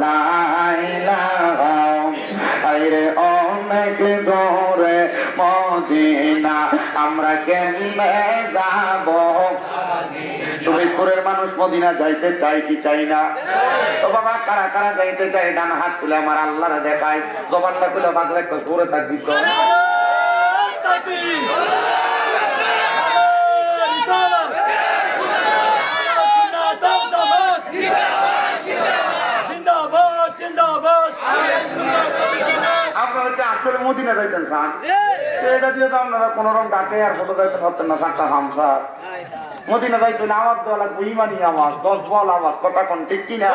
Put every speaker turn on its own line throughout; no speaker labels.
লা ইলাহা আইরে অনেক দূরে মদিনা আমরা কেমনে যাব শহীদপুরের মানুষ মদিনা যাইতে চাই কি চাই না তো বাবা কারা কারা যাইতে চাই ডান হাত তুলে আমার আল্লাহরে দেখায় জবানটা খুলে বাগলে একটা জোরে থাকবি তো আপনারা কি আসলে মদিনা যাইতেন খান এটা দিয়ে তো আপনারা কোন রকম ডাকে আর ফটো যাইতে পারতেন না চারটা হামসা মদিনা যাইতে আওয়াজ দেওয়া লাগবে ইমানি আওয়াজ 10 বল আওয়াজ কথা কোন ঠিক কিনা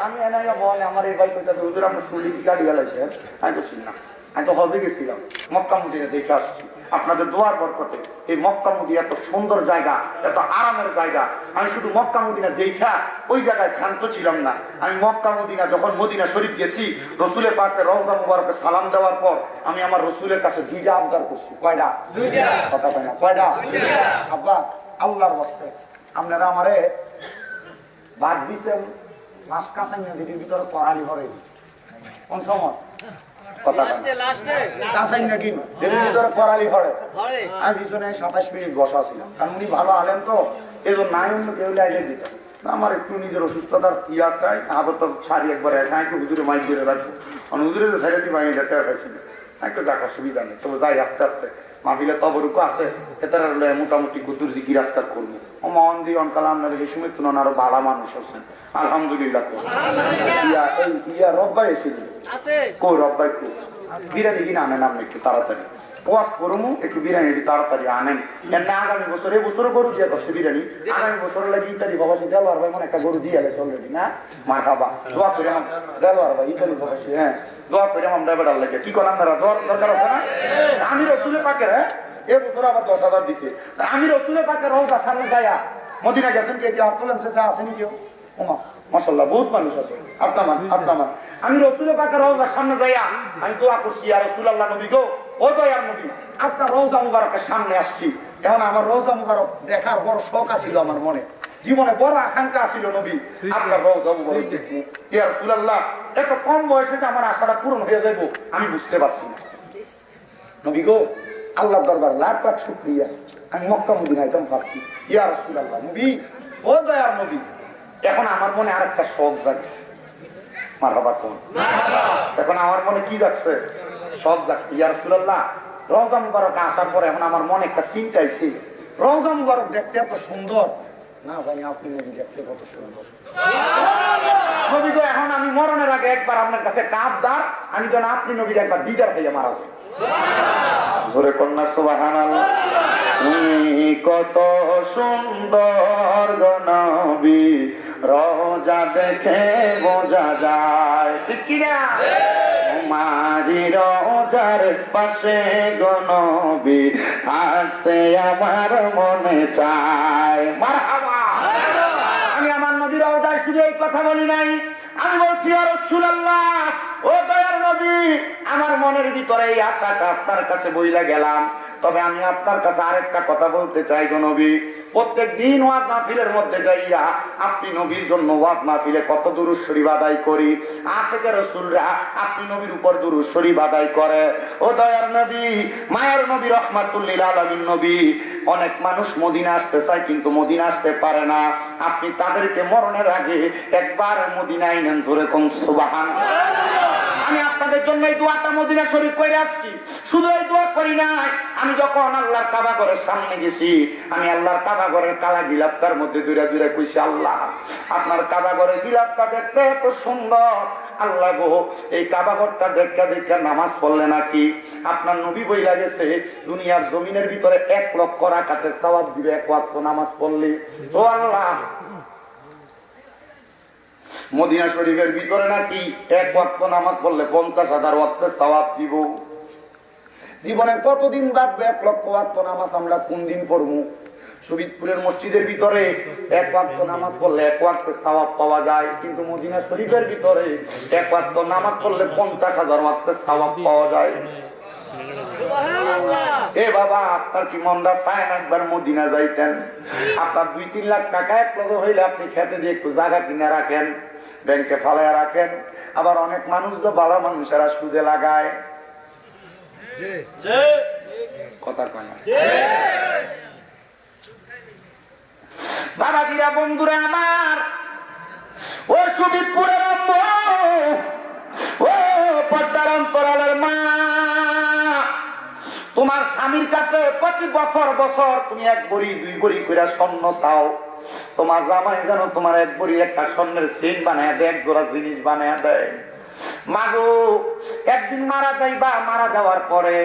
আমি এনে বলে আমার এই বাইক হুজুর আপনার শুনলি কি গাড়ি গেলাইছে আমি তো শুনি না আমি তো হজে গেছিলাম মক্কা মদিনা দেখে আসছি আপনাদের দোয়ার বরকতে এই মক্কা মদিনা এত সুন্দর জায়গা এত আরামের জায়গা আমি শুধু মক্কা মদিনা দেখা ওই জায়গায় ক্ষান্ত ছিলাম না আমি মক্কা মদিনা যখন মদিনা শরীফ গেছি রসুলের পাকে রওজা মুবারকে সালাম দেওয়ার পর আমি আমার রসুলের কাছে দুইটা আবদার করছি কয়টা কথা কয় না কয়টা আব্বা আল্লাহর ওয়াস্তে আপনারা আমারে বাদ দিছেন মাস কাঁচাই নদীর ভিতরে করালি ভরে কোন সময় আমি পিছনে 27 মিনিট বসা ছিলাম কারণ উনি ভালো আলেন তো এই জন্য নাই অন্য কেউ লাইনে দিতাম আমার একটু নিজের অসুস্থতার কি আছে আবার তো শাড়ি একবার একটু হুজুরে মাইক দিয়ে রাখবো কারণ হুজুরে সাইডে দিয়ে বাইরে যেতে পারছিল একটু দেখা সুবিধা নেই তবে যাই আস্তে আস্তে মাহফিলে তবরুকু আছে এটার মোটামুটি কুতুর জিকির আজকার করবো ও মন দিয়ে অনকাল আপনার বেশি মৃত্যু নন আরো ভালো মানুষ আছেন আলহামদুলিল্লাহ রব্বাই এসেছিল কই রব্বাই কো বিরিয়ানি কিনে আনেন আপনি একটু তাড়াতাড়ি ওয়াজ করবো একটু বিরিয়ানি তাড়াতাড়ি আনেন এমনি আগামী বছর এই বছর গরু দিয়ে দশটা বিরিয়ানি আগামী বছর লাগে ইত্যাদি বাবা সে দেওয়ার ভাই মানে একটা গরু দিয়ে গেছে অলরেডি না মা খাবা দোয়া করে আমার দেওয়ার ভাই ইত্যাদি বাবা সে হ্যাঁ দোয়া করে আমরা বেড়ার লাগে কি করেন আপনারা দরকার আছে না আমি রসুলের পাকের হ্যাঁ এবছর আবার 10,000 দিচ্ছে আমি রসুলের পাকের রওজার সামনে যাইয়া মদিনা গেছেন কে আপনার শেষে আসেনি কেউ ওমা মাশাআল্লাহ বহুত মানুষ আছে আপনার আমি রসুলের পাকের রওজার সামনে যাইয়া আমি দোয়া করছি ইয়া রাসূলুল্লাহ নবী গো ও দয়ার নবী আপনার রওজা মুবারকের সামনে আসছি এখন আমার রওজা মুবারক দেখার বড় শখ ছিল আমার মনে জীবনে বড় আকাঙ্ক্ষা ছিল নবী আপনার রওজা মুবারক দেখি ইয়া রাসূলুল্লাহ এত কম বয়সে যে আমার আশাটা পূরণ হয়ে যাবে আমি বুঝতে পারছি না নবী গো আল্লাহর দরবার লাখ লাখ শুকরিয়া আমি মক্কা মদিনা একদম পারছি ইয়া রাসূলুল্লাহ নবী ও দয়ার নবী এখন আমার মনে আরেকটা শখ জাগছে মারহাবা কোন এখন আমার মনে কি জাগছে শখ জাগছে ইয়া রাসূলুল্লাহ রওজা মুবারক আসার পরে এখন আমার মনে একটা চিন্তা আইছে রওজা মুবারক দেখতে এত সুন্দর না জানি আপনি নবী দেখতে কত সুন্দর নবী গো এখন আমি মরণের আগে একবার আপনার কাছে কাঁপদার আমি যেন আপনি নবীর একবার দিদার হয়ে মারা যাই জোরে কন্যা সুবহানাল্লাহ তুমি কত সুন্দর গো নবী রওজা দেখে বোঝা যায় ঠিক কি না তোমারি রওজার পাশে গো নবী থাকতে আমার মনে চায় মারহাবা আমি আমার নবীর রওজায় শুধু এই কথা বলি নাই আমি বলছি ইয়া রাসূলুল্লাহ ও দয়ার নবী আমার মনের ভিতরে এই আশাটা আপনার কাছে বইলা গেলাম তবে আমি আপনার কাছে আরেকটা কথা বলতে চাই গো নবী প্রত্যেক দিন ওয়াজ মাহফিলের মধ্যে যাইয়া আপনি নবীর জন্য ওয়াজ মাহফিলে কত দুরূদ শরীফ আদায় করি আশিকে রাসূলরা আপনি নবীর উপর দুরূদ শরীফ আদায় করে ও দয়ার নবী মায়ের নবী রাহমাতুল লিল আলামিন নবী অনেক মানুষ মদিনা আসতে চায় কিন্তু মদিনা আসতে পারে না আপনি তাদেরকে মরণের আগে একবার মদিনায় নেন জোরে কোন সুবহানাল্লাহ আমি আপনাদের জন্য এই দোয়াটা মদিনা শরীফ করে আসছি শুধু এই দোয়া করি নাই আমি যখন আল্লাহর কাবা ঘরের সামনে গেছি আমি আল্লাহর কাবা ঘরের কালা গিলাপটার মধ্যে দূরে দূরে কইছি আল্লাহ আপনার কাবা ঘরের গিলাপটা দেখতে এত সুন্দর আল্লাহ গো এই কাবা ঘরটা দেখতে দেখতে নামাজ পড়লে নাকি আপনার নবী বইলা গেছে দুনিয়ার জমিনের ভিতরে 1 লক্ষ রাকাতের সওয়াব দিবে 1 ওয়াক্ত নামাজ পড়লে ও আল্লাহ মদিনা শরীফের ভিতরে নাকি 1 ওয়াক্ত নামাজ পড়লে 50,000 ওয়াক্তের সওয়াব দিব জীবনে কতদিন লাগবে 1 লক্ষ ওয়াক্ত নামাজ আমরা কোন দিন পড়বো শহীদপুরের মসজিদের ভিতরে 1 ওয়াক্ত নামাজ পড়লে 1 ওয়াক্তের সওয়াব পাওয়া যায় কিন্তু মদিনা শরীফের ভিতরে 1 ওয়াক্ত নামাজ পড়লে 50,000 ওয়াক্তের সওয়াব পাওয়া যায় এ বাবা আপনার কি মনটা পায় না একবার মদিনা যাইতেন আপনার 2-3 লাখ টাকা এক লগে হইলে আপনি খেতে দিয়ে একটু জায়গা কিনে রাখেন ব্যাংকে ফালাইয়া রাখেন। আবার অনেক মানুষ তো ভালো মানুষেরা সুদে লাগায়, কথা কয় না। বাবাজিরা, বন্ধুরা আমার, ও সুবিদপুরের আম্মু, ও পর্দার অন্তরালের মা, তোমার স্বামীর কাছে প্রতি বছর বছর তুমি 1 ভরি 2 ভরি করে স্বর্ণ চাও। তোমার জামাই যেন তোমার 1 ভরি একটা স্বর্ণের চেইন বানায় দেয়, 1 জোড়া জিনিস বানায় দেয়। মাগো, একদিন মারা যাইবা, মারা যাওয়ার পরে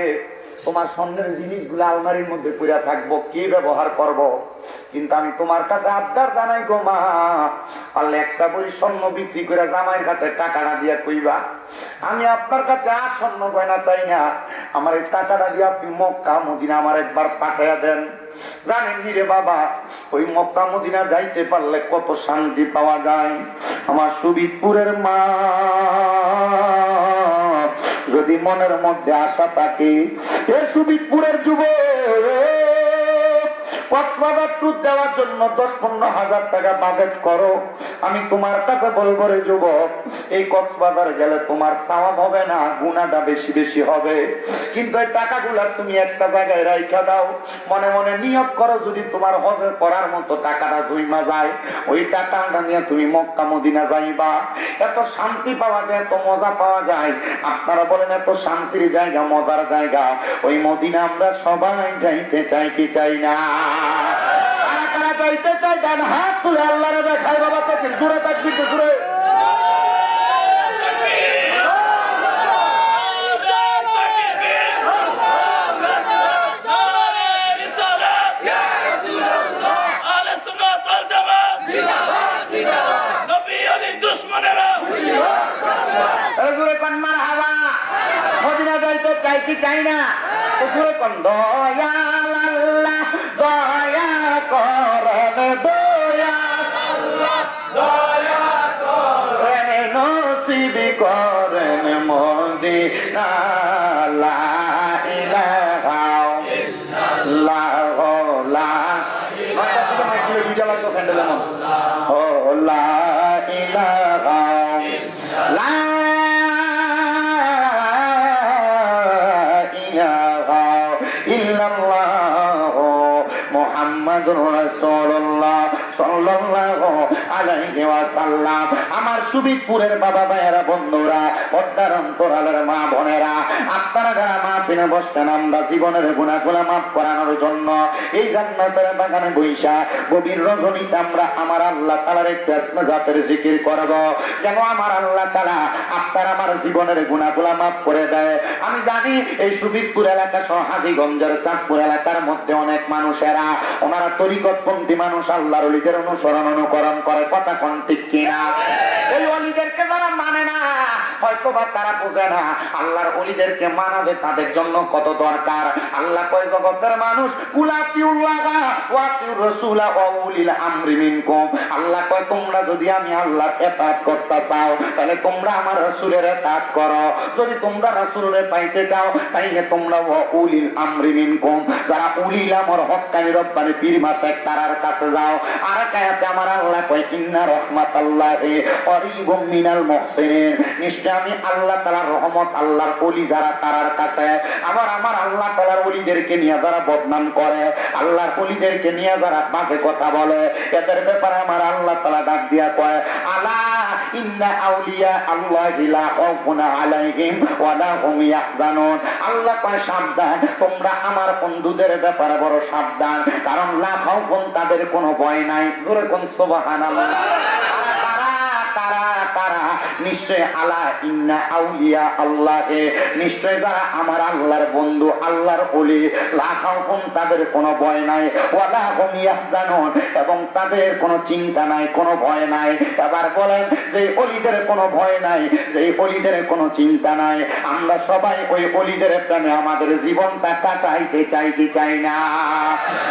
তোমার স্বর্ণের জিনিসগুলো আলমারির মধ্যে পড়ে থাকবো, কি ব্যবহার করব? কিন্তু আমি তোমার কাছে আবদার জানাই গো মা, পারলে 1টা ভরি স্বর্ণ বিক্রি করে জামাইয়ের কাছে টাকাটা দিয়া কইবা, আমি আপনার কাছে আর স্বর্ণ গয়না চাই না, আমার এই টাকাটা দিয়ে আপনি মক্কা মদিনা আমার একবার পাঠাইয়া দেন। জানেন নি রে বাবা, ওই মক্কা মদিনা যাইতে পারলে কত শান্তি পাওয়া যায়। আমার সুবিদপুরের মা, যদি মনের মধ্যে আশা থাকে, এ সুবিদপুরের যুবক, কক্সবাজার ট্যুর দেওয়ার জন্য 10-15 হাজার টাকা বাজেট করো, আমি তোমার কাছে বলবো রে যুবক, এই কক্সবাজার গেলে তোমার সওয়াব হবে না, গুনাহটা বেশি বেশি হবে। কিন্তু এই টাকাগুলা তুমি একটা জায়গায় রাইখা দাও, মনে মনে নিয়ত করো, যদি তোমার হজে করার মতো টাকাটা জমা যায়, ওই টাকাটা নিয়ে তুমি মক্কা মদিনা যাইবা। এত শান্তি পাওয়া যায়, এত মজা পাওয়া যায়। আপনারা বলেন এত শান্তির জায়গা, মজার জায়গা, ওই মদিনা আমরা সবাই যাইতে চাই কি চাই না? কারা কারা যাইতে চাই? ডান হাত তুলে আল্লাহরে দেখায় বাবা, তো জোরে থাকবি, তো জোরে। চাই কি চাই না? উপরে কোন দয়াল আল্লাহ দয়া করেন, দয়া দয়া করেন, নসিব করেন মদিনা, লা ইলাহা ইল্লাল্লাহ, লা ইলাহা মুহাম্মাদুর রাসূলুল্লাহ সাল্লাল্লাহু আলাইহি ওয়াসাল্লাম। আমার সুবিদপুরের বাবা ভাইয়েরা, বন্ধুরা, পর্দার অন্তরালের মা বোনেরা, আপনারা যারা মাহফিলে বসতেন, আমরা জীবনের গুনাহগুলো মাফ করানোর জন্য এই জান্নাতের বাগানে বইসা গভীর রজনীতে আমরা আমার আল্লাহ তাআলার একটু আসমে জাতের জিকির করব, যেন আমার আল্লাহ তাআলা আপনার আমার জীবনের গুনাহগুলো মাফ করে দেয়। আমি জানি এই সুবিদপুর এলাকা সহ হাজীগঞ্জের চাঁদপুর এলাকার মধ্যে অনেক মানুষেরা, ওনারা তরিকতপন্থী মানুষ, আল্লাহর ওলিদের অনুসরণ অনুকরণ করে, কথা কোন ঠিক কিনা? এই ওলিদেরকে যারা মানে না, হয়তো বা তারা বোঝে না আল্লাহর ওলিদেরকে মানাবে তাদের জন্য কত দরকার। আল্লাহ কয় জগতের মানুষ, কুলাতিউল্লাহ ওয়া আতিউর রাসূলা ওয়া উলিল আমরি মিনকুম। আল্লাহ কয় তোমরা যদি আমি আল্লাহর ইতাআত করতে চাও, তাহলে তোমরা আমার রাসূলের ইতাআত করো। যদি তোমরা রাসূলের পাইতে চাও, তাইলে তোমরা ওয়া উলিল আমরি মিনকুম, যারা উলিল আমর হক্কানি রব্বানি পীর মাশায়েখ তারার কাছে যাও। আর কায়াতে আমার আল্লাহ কয় ইন্না রাহমাতাল্লাহি করিবুম মিনাল মুহসিনিন, নিশ্চয় আমি আল্লাহ তাআলার রহমত, আল্লাহর ওলি যারা তারার কাছে। আবার আমার আল্লাহ তাআলার ওলিদেরকে নিয়ে যারা বদনাম করে, আল্লাহর ওলিদেরকে নিয়ে যারা বাজে কথা বলে, এদের ব্যাপারে আমার আল্লাহ তাআলা ডাক দিয়া কয়, আলা ইন্না আউলিয়া আল্লাহি লা খাউফুন আলাইহিম ওয়া লা হুম ইয়াহজানুন। আল্লাহ কয় সাবধান, তোমরা আমার বন্ধুদের ব্যাপারে বড় সাবধান, কারণ লা খাউফুন, তাদের কোনো ভয় নাই। জোরে কোন সুবহানাল্লাহ। নিশ্চয় আলা ইন্না আউলিয়া আল্লাহে, নিশ্চয় যারা আমার আল্লাহর বন্ধু, আল্লাহর ওলি, লা খাউফুন, তাদের কোনো ভয় নাই, ওয়া লা হুম ইয়াহজানুন, এবং তাদের কোনো চিন্তা নাই, কোনো ভয় নাই। এবার বলেন, যে ওলিদের কোনো ভয় নাই, যে ওলিদের কোনো চিন্তা নাই, আমরা সবাই ওই ওলিদের প্রেমে আমাদের জীবনটা কাটাইতে চাই কি চাই না?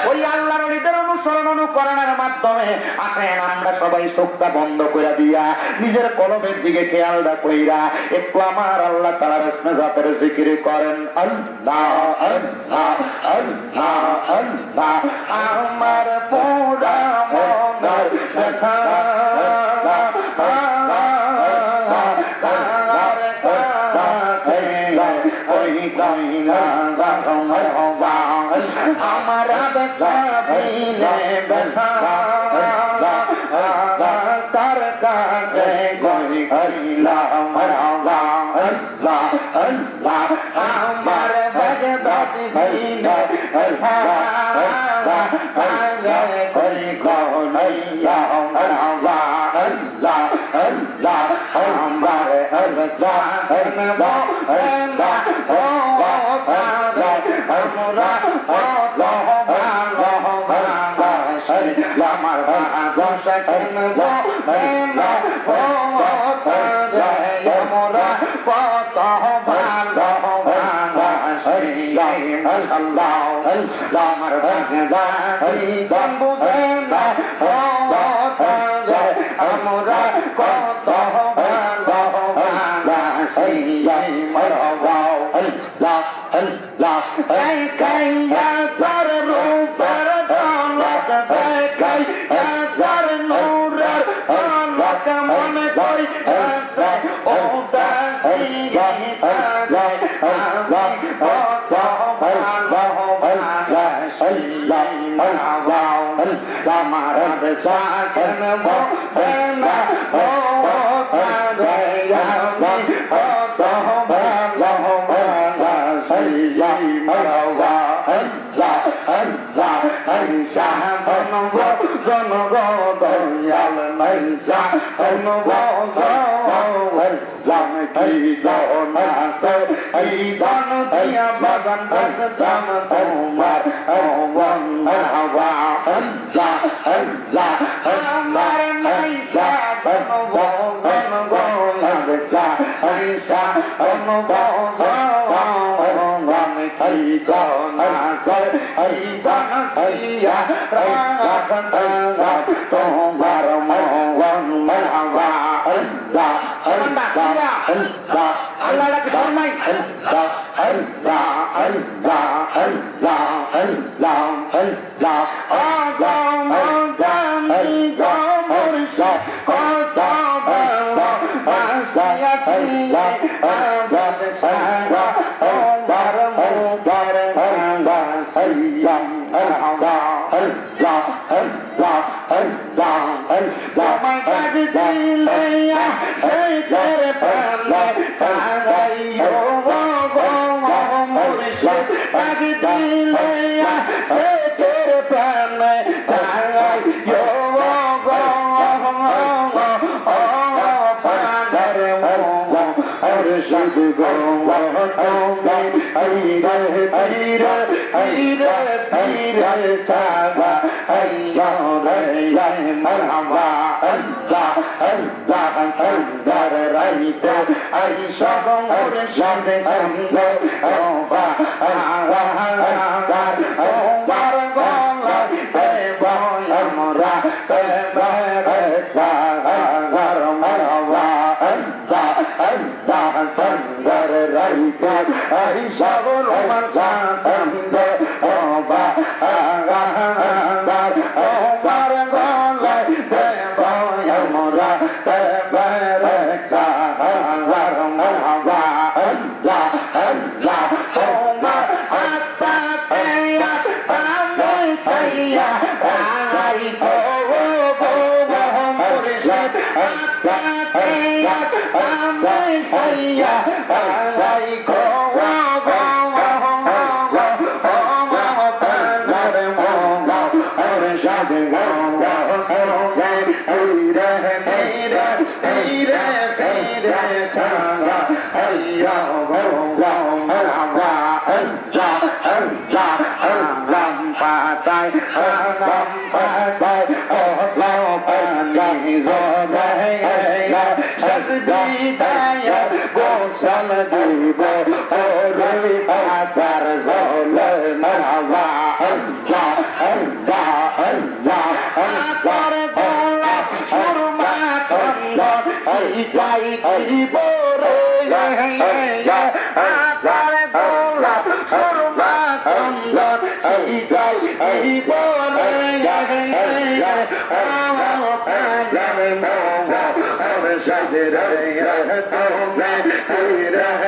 ওই আল্লাহর ওলিদের অনুসরণ অনুকরণের মাধ্যমে আসেন আমরা সবাই চোখটা বন্ধ করে দিয়া নিজের কলবের দিকে খেয়াল রাখইরা একটু আমার আল্লাহ তাআলার ইসমে জাতের জিকির করেন। আল্লাহ আল্লাহ আল্লাহ আল্লাহ, আমার পুরা মনের কথা কইলা মারহাবা আমার চাবিলে ব্যথা তার কাছে কইলা মারহাবা আল্লাহ আল্লাহ আমার বাগদাদি ভাইলে কই কইলা মারহাবা আল্লাহ আল্লাহ আমার জান আল্লাহ ও আমরা আমার দশা কেন আমরা কত ভালো আমার বুঝে না আমরা কত ভালো কাইয়া তার রূপের ঝলক দেখাই তার নূরের ঝলক মনে করি ও দাসী আমার সাথে না ও জনগদয়াল নাইসা জন দিয়া বাগান বাগান তোমার আমার নাইসা তোমার মন মারহাবা আল্লাহ রাখে নাই আল্লাহ আল্লাহ আল্লাহ আল্লাহ আল্লাহ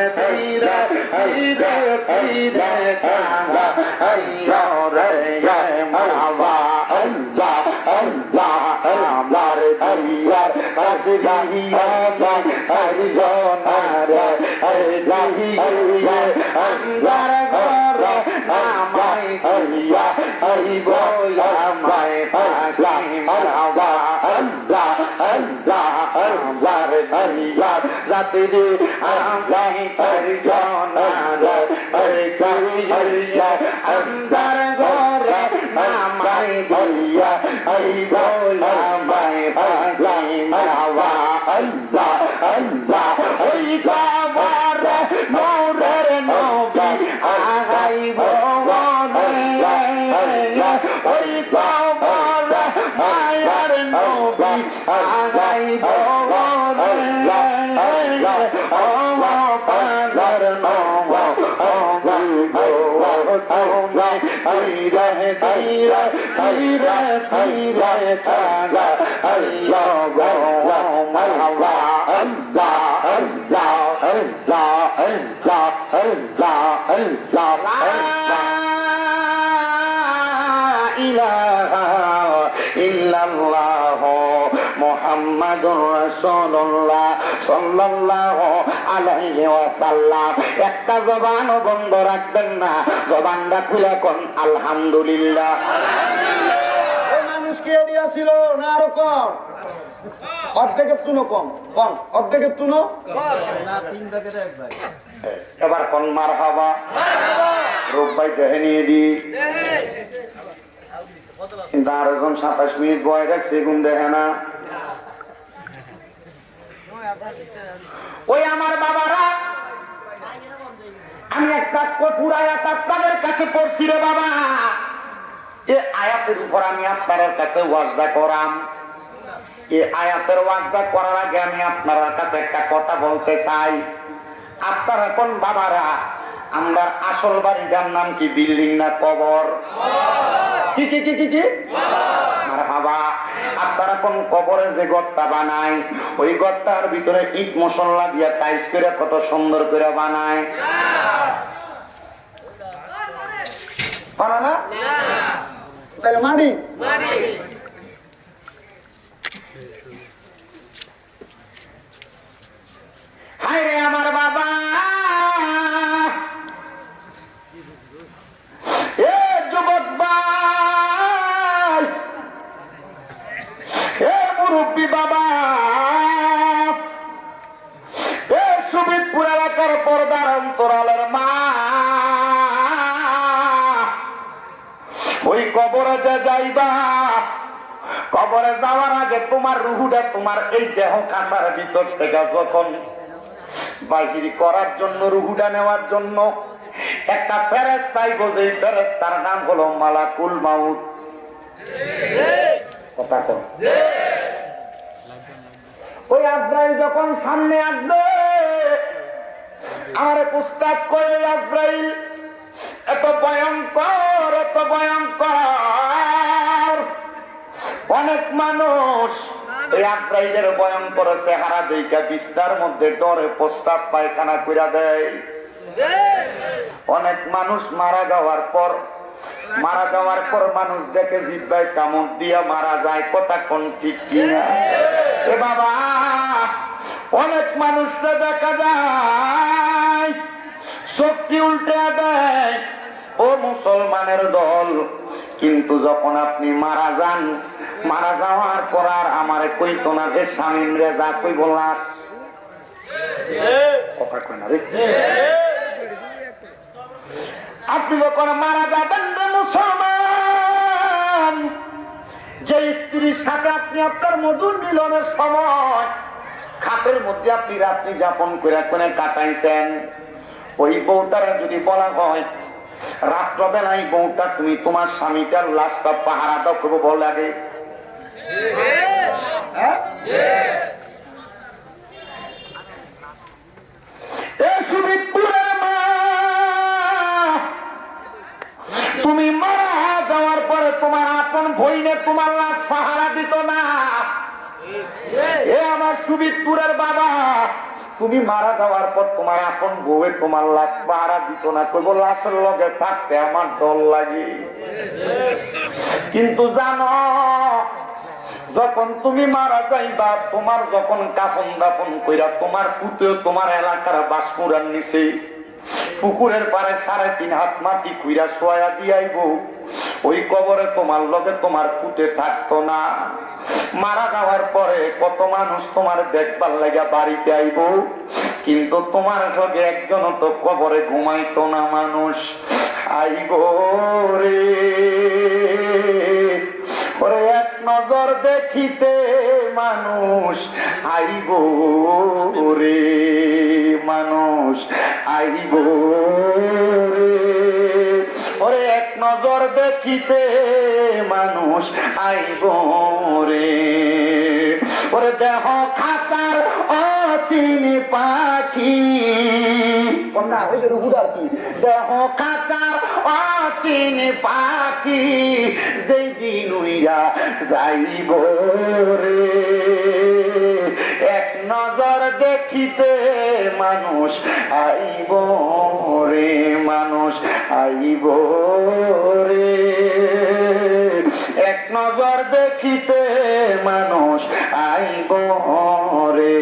Hey, মুহাম্মাদুর রাসূলুল্লাহ সাল্লাল্লাহু আলাইহি ওয়াসাল্লাম। একটা জবান বন্ধ রাখবেন না, জবানটা খুলে কোন আলহামদুলিল্লাহ। মানুষ কি এডিয়া ছিল না আরো কম? অর্ধেকের তুনো কম, কম অর্ধেকের তুনো এবার কোন মারহাবা রূপাই দেখে নিয়ে দি। কিন্তু আরো জন 27 মিনিট বয় রাখছে, গুণ দেখে না। ওই আমার বাবারা, আমি একটা কঠোর আয়াত আপনাদের কাছে পড়ছি রে বাবা। এই আয়াতের উপর আমি আপনাদের কাছে ওয়াজদা করাম। এই আয়াতের ওয়াজদা করার আগে আমি আপনার কাছে একটা কথা বলতে চাই। আপনারা কোন বাবারা, আমরা আসল বাড়িটার নাম কি, বিল্ডিং না কবর? কি কি কি কি কি বাবা, আপনারা কোন কবরে যে গর্তা বানায়, ওই গর্তার ভিতরে ইট মশলা দিয়া টাইস করে কত সুন্দর করে বানায় না? তাহলে মাটি হায় রে আমার বাবা, এ যুবক ভাই, এ মুরব্বী বাবা, এ সুবিদপুর এলাকার পর্দার অন্তরালের মা, ওই কবরে যে যাইবা, কবরে যাওয়ার আগে তোমার রুহুটা তোমার এই দেহ কাঁটার ভিতর থেকে যখন বাহির করার জন্য, রুহুটা নেওয়ার জন্য একটা ফেরেশতাই বোঝে, ফেরেশতার নাম হলো মালাকুল মাউত। কথা কন। ওই আজরাইল যখন সামনে আসবে, আমার প্রস্তাব করে আজরাইল এত ভয়ঙ্কর, এত ভয়ঙ্কর। অনেক মানুষ এই আজরাইলের ভয়ঙ্কর চেহারা দেখা বিস্তার মধ্যে ডরে প্রস্তাব পায়খানা কইরা দেয়। অনেক মানুষ মারা যাওয়ার পর মানুষ দেখে জিব্বায় কামড় দিয়া মারা যায়। কথা কোন ঠিক কিনা? এ বাবা, অনেক মানুষকে দেখা যায় শক্তি উল্টে দেয়, ও মুসলমানের দল। কিন্তু যখন আপনি মারা যান, মারা যাওয়ার পর আর আমারে কইতো না যে স্বামীন রে যা কই বললাস, কথা কয় না রে। আপনি যখন মারা যাবেন রে মুসলমান, যে স্ত্রীর সাথে আপনি আপনার মধুর মিলনের সময় খাটের মধ্যে আপনি রাত্রি যাপন করে কোনে কাটাইছেন, ওই বউটারা যদি বলা হয় রাত্রবেলায় বউটা তুমি তোমার স্বামীটার লাশটা পাহারা দাও, করবো বল লাগে? তুমি মারা যাওয়ার পরে তোমার আপন ভইনে তোমার লাশ পাহারা দিত না। এ আমার সুবিদপুরের বাবা, তুমি মারা যাওয়ার পর তোমার আপন বউয়ে তোমার লাশ পাহারা দিত না, কইব লাশের লগে থাকতে আমার ডর লাগে। কিন্তু জানো যখন তুমি মারা যাইবা, তোমার যখন কাফন দাফন কইরা তোমার পুতেও তোমার এলাকার বাসপুরার নিচে পুকুরের পারে 3.5 হাত মাটি কুইরা শোয়া দিয়াইব, ওই কবরে তোমার লগে তোমার পুতে থাকতো না। মারা যাওয়ার পরে কত মানুষ তোমার দেখবার লাগা বাড়িতে আইব, কিন্তু তোমার লগে একজন তো কবরে ঘুমাইতো না মানুষ। আইব রে ওরে এক নজর দেখিতে মানুষ আইব রে, মানুষ আইব রে ওরে এক নজর দেখিতে মানুষ আইব রে। ওরে দেহ খাতার অচিনি পাখি, দেহ খাতার অচিনি পাখি যেই দিন উইরা যাইব রে। এক নজর দেখিতে মানুষ আইব রে, মানুষ আইব রে। এক নজর দেখিতে মানুষ আইব রে।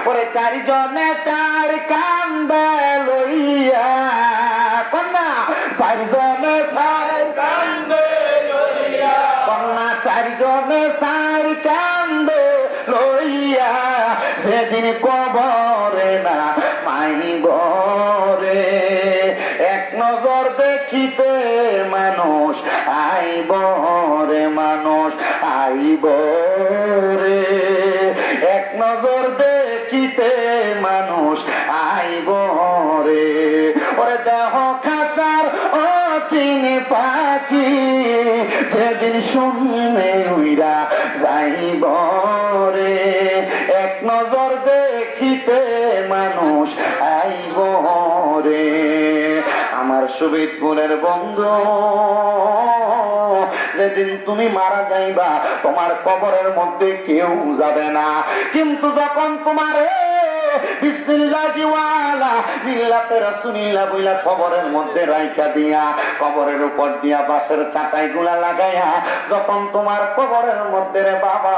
ওরে 4 জনে 4 কান্দে লইয়া, কন্যা 4 জনে 4 কান্দে লইয়া, কন্যা 4 জনে 4 কান্দে লইয়া সেদিন কবরে না মাইব রে। এক নজর দেখিতে মানুষ আইব রে, মানুষ আইব রে। এক নজর দেখিতে মানুষ আইব রে। ওরে দেহ খাঁচার অচিনি পাখি যেদিন শুনে উইরা যাইব রে। এক নজর দেখিতে মানুষ আইব রে। আমার শহীদপুরের বন্ধু, যেদিন তুমি মারা যাইবা তোমার কবরের মধ্যে কেউ যাবে না, কিন্তু যখন তোমার বিসমিল্লাহি ওয়ালা মিল্লাতে রাসূলিল্লাহ বইলা কবরের মধ্যে রাইখা দিয়া, কবরের উপর দিয়া বাঁশের চাটাই গুলা লাগাইয়া যখন তোমার কবরের মধ্যে রে বাবা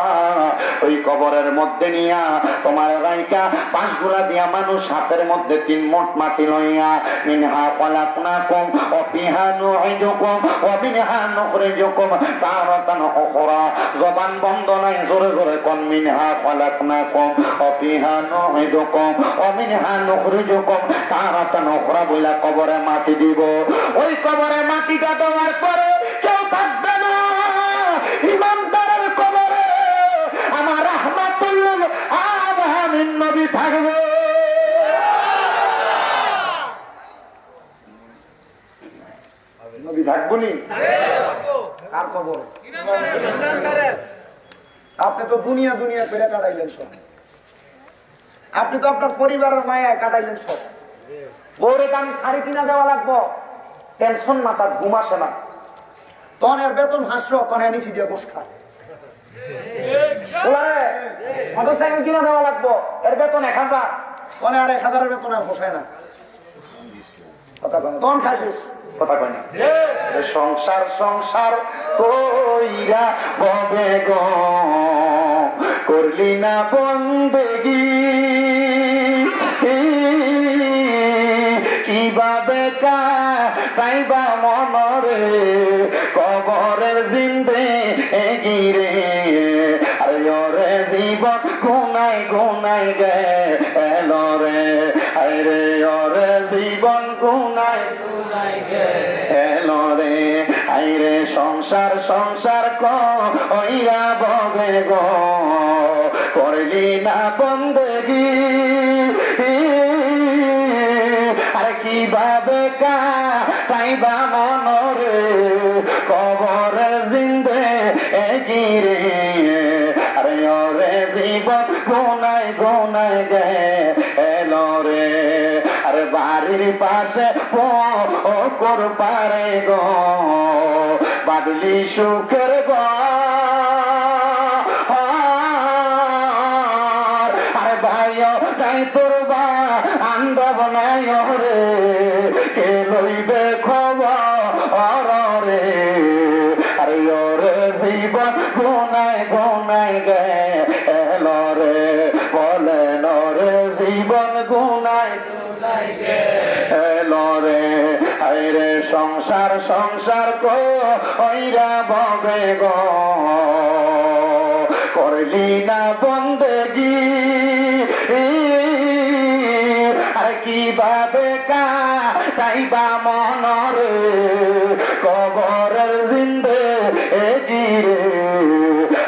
ওই কবরের মধ্যে নিয়া তোমার রাইখা বাঁশগুলা দিয়া মানুষ হাতের মধ্যে 3 মুঠ মাটি লইয়া মিনহা খলাকনাকুম ওয়া ফিহা নুঈদুকুম ওয়া মিনহা নুখরিজুকুম তারাতান উখরা, জবান বন্ধ নাই, জোরে জোরে কোন মিনহা খলাকনাকুম ওয়া ফিহা নুঈদুকুম ওয়া মিনহা নুখরিজুকুম তারাতান উখরা বইলা কবরে মাটি দিব। ওই কবরে মাটিটা দেওয়ার পরে কেউ থাকবে না, ইমানদারের কবরে আমার রাহমাতুল আলামিন নবী থাকবে। নবী থাকবনি আর কবর আপনি তো দুনিয়া দুনিয়া করে কাটাইলেন সব, আপনি তো আপনার পরিবারের মায়ায় কাটাইলেন সব। বউরে আমি 3.5 দেওয়া লাগবো, টেনশন মাথার ঘুম আসে না, তনের বেতন 500, তনে নিচি দিয়ে বস খায়। মোটরসাইকেল কিনা দেওয়া লাগবো, এর বেতন 1000, তনে আর 1000-এর বেতন আর পোষায় না, তন খাই বস কথা কয় না। সংসার সংসার কইরা ববে গো করলি না বন্দেগি, কিভাবে কাইবা মনরে কবরের জিন্দেগি রে। আরে জীবন গুনাই গুনাই গেল রে, আরে ওরে জীবন গুনাই গুনাই গেল রে। আইরে সংসার সংসার কইরা ববে গো করলি না বন্দেগি, আরে কিভাবে কাইবা মনরে কবর জিন্দেগি রে। আরে ওরে জীবন গুনাই গুনাই গেল রে। আরে বাড়ির পাশে পুকুর পারে গো বাদলি সুখের গো, আরে ভাইও নাই তোরবা আন্দব নাই রে কে লইবে খবর রে আরে ওরে জীবন গুনাই গুনাই গেল রে বলেন রে জীবন গুনাই গুনাই গেল রে আরে সংসার সংসার কইরা ভবে গো করলি না বন্দেগি আর কিভাবে কাইবা মনরে কবরের জিন্দে গিরে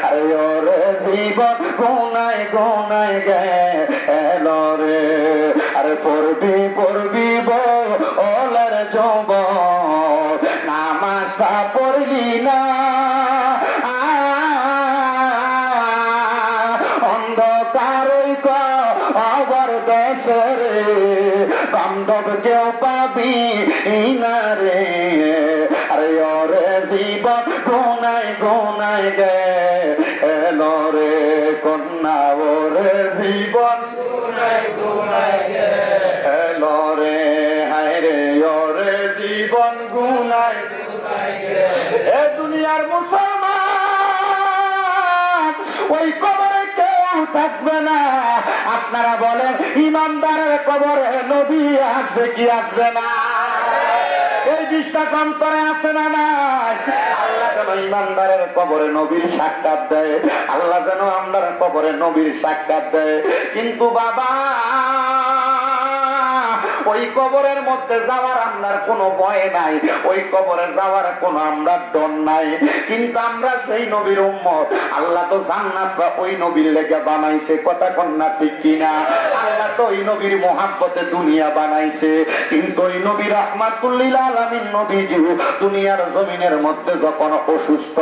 আরে ওরে জীবন গুনাই গুনাই গেল রে আরে পড়বি পড়বি বলার যৌব নামাজটা পড়লি না অন্ধকারই কবর দেশরে বান্ধব কেউ পাবি না রে আরে ওরে জীবন গুনাই গুনাই গেল রে কন্যা ওরে জীবন গুনাই গুনাই গেল রে হায় রে ওরে জীবন গুনাই গুনাই এ দুনিয়ার মুসলমান ওই কবরে কেউ থাকবে না। আপনারা বলেন ইমানদারের কবরে নবী আসবে কি আসবে না? এই বিশ্বাস অন্তরে আছে না নাই? আল্লাহ যেন ইমানদারের কবরে নবীর সাক্ষাৎ দেয়, আল্লাহ যেন আমরার কবরে নবীর সাক্ষাৎ দেয়। কিন্তু বাবা ওই কবরের মধ্যে যাওয়ার আপনার কোনো ভয় নাই, ওই কবরে যাওয়ার কোনো আমরা ডর নাই। কিন্তু আমরা সেই নবীর উম্মত, আল্লাহ তো জান্নাত ওই নবীর লেগে বানাইছে, কথা কন্যা ঠিক কিনা? আল্লাহ তো ওই নবীর মোহাব্বতে দুনিয়া বানাইছে। কিন্তু ওই নবী রাহমাতুল লিল আলামিন নবীজি দুনিয়ার জমিনের মধ্যে যখন অসুস্থ,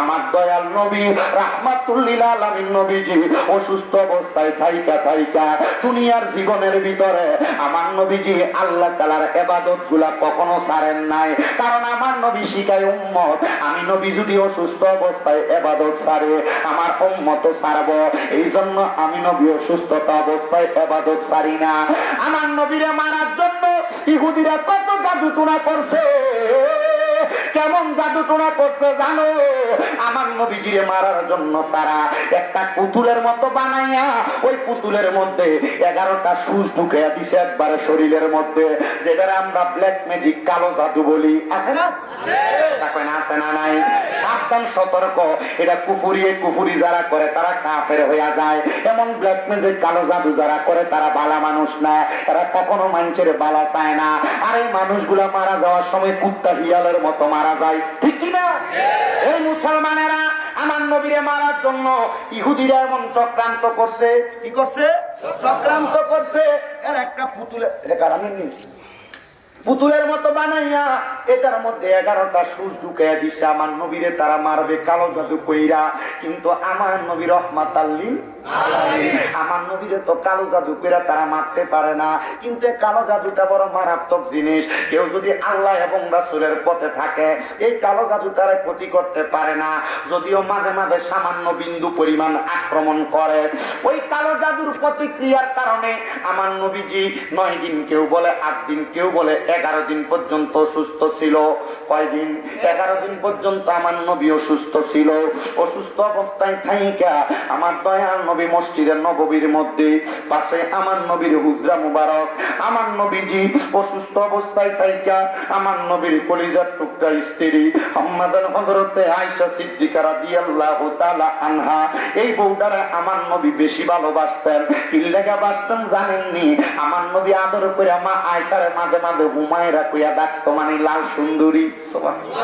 আমার দয়াল নবী রাহমাতুল লিল আলামিন নবীজি অসুস্থ অবস্থায় থাইকা থাইকা দুনিয়ার জীবনের ভিতরে আমার নবী আল্লাহ তাআলার ইবাদত গুলা কখনো ছাড়েন নাই। কারণ আমার নবী শিখায় উম্মত, আমি নবী যদি অসুস্থ অবস্থায় ইবাদত ছাড়ে আমার উম্মত ছাড়বো। এই জন্য আমি নবী অসুস্থতা অবস্থায় ইবাদত ছাড়ি না। আমার নবীরে মারার জন্য ইহুদিরা কত জাদুটোনা করছে, কেমন জাদুটোনা করছে জানো? আমার নবীজিরে মারার জন্য তারা একটা পুতুলের মতো বানাইয়া ওই পুতুলের মধ্যে 11টা সুচ ঢুকাইয়া দিছে একবারে শরীরের মধ্যে, যেটা আমরা ব্ল্যাক ম্যাজিক, কালো জাদু বলি। আছে না? আছে না নাই? সাবধান, সতর্ক, এটা কুফরি। কুফরি যারা করে তারা কাফের হইয়া যায়। এমন ব্ল্যাক ম্যাজিক, কালো জাদু যারা করে তারা বালা মানুষ না, তারা কখনো মানুষের বালা চায় না। আর এই মানুষগুলা মারা যাওয়ার সময় কুত্তা হিয়ালের মতো মারা যায়, ঠিক কিনা? এই মুসলমানেরা আমার নবীরে মারার জন্য ইহুদিরা এমন চক্রান্ত করছে। কি করছে? চক্রান্ত করছে। এর একটা পুতুলের মতো বানাইয়া এটার মধ্যে 11টা সুচ ঢুকাইয়া দিছে। আমার নবীরে তারা মারবে কালো জাদু কইরা। কিন্তু আমার নবী রহমাতাল লিল আলামিন, আমার নবীরে তো কালো জাদু কইরা তারা মারতে পারে না। কিন্তু কালো জাদুটা বড় মারাত্মক জিনিস। কেউ যদি আল্লাহ এবং রাসূলের পথে থাকে এই কালো জাদু তারা ক্ষতি করতে পারে না, যদিও মাঝে মাঝে সামান্য বিন্দু পরিমাণ আক্রমণ করে। ওই কালো জাদুর প্রতিক্রিয়ার কারণে আমার নবীজি 9 দিন, কেউ বলে 8 দিন, কেউ বলে 11 দিন পর্যন্ত অসুস্থ ছিল। কয়দিন? 11 দিন পর্যন্ত আমার নবী অসুস্থ ছিল। অসুস্থ অবস্থায় থাইকা আমার দয়াল নবী মসজিদের নববীর মধ্যে পাশে আমার নবীর হুজরা মুবারক, আমার নবীজি অসুস্থ অবস্থায় থাইকা আমার নবীর কলিজার টুকরা স্ত্রী আম্মাজান হযরতে আয়েশা সিদ্দিকা রাদিয়াল্লাহু তাআলা আনহা, এই বউটারে আমার নবী বেশি ভালোবাসতেন। কি লাগা বাসতেন জানেননি? আমার নবী আদর করে মা আয়েশারে মাঝে মাঝে হুমায়রা কইয়া ডাকতো, মানে লাল সুন্দরী। সুবহানাল্লাহ।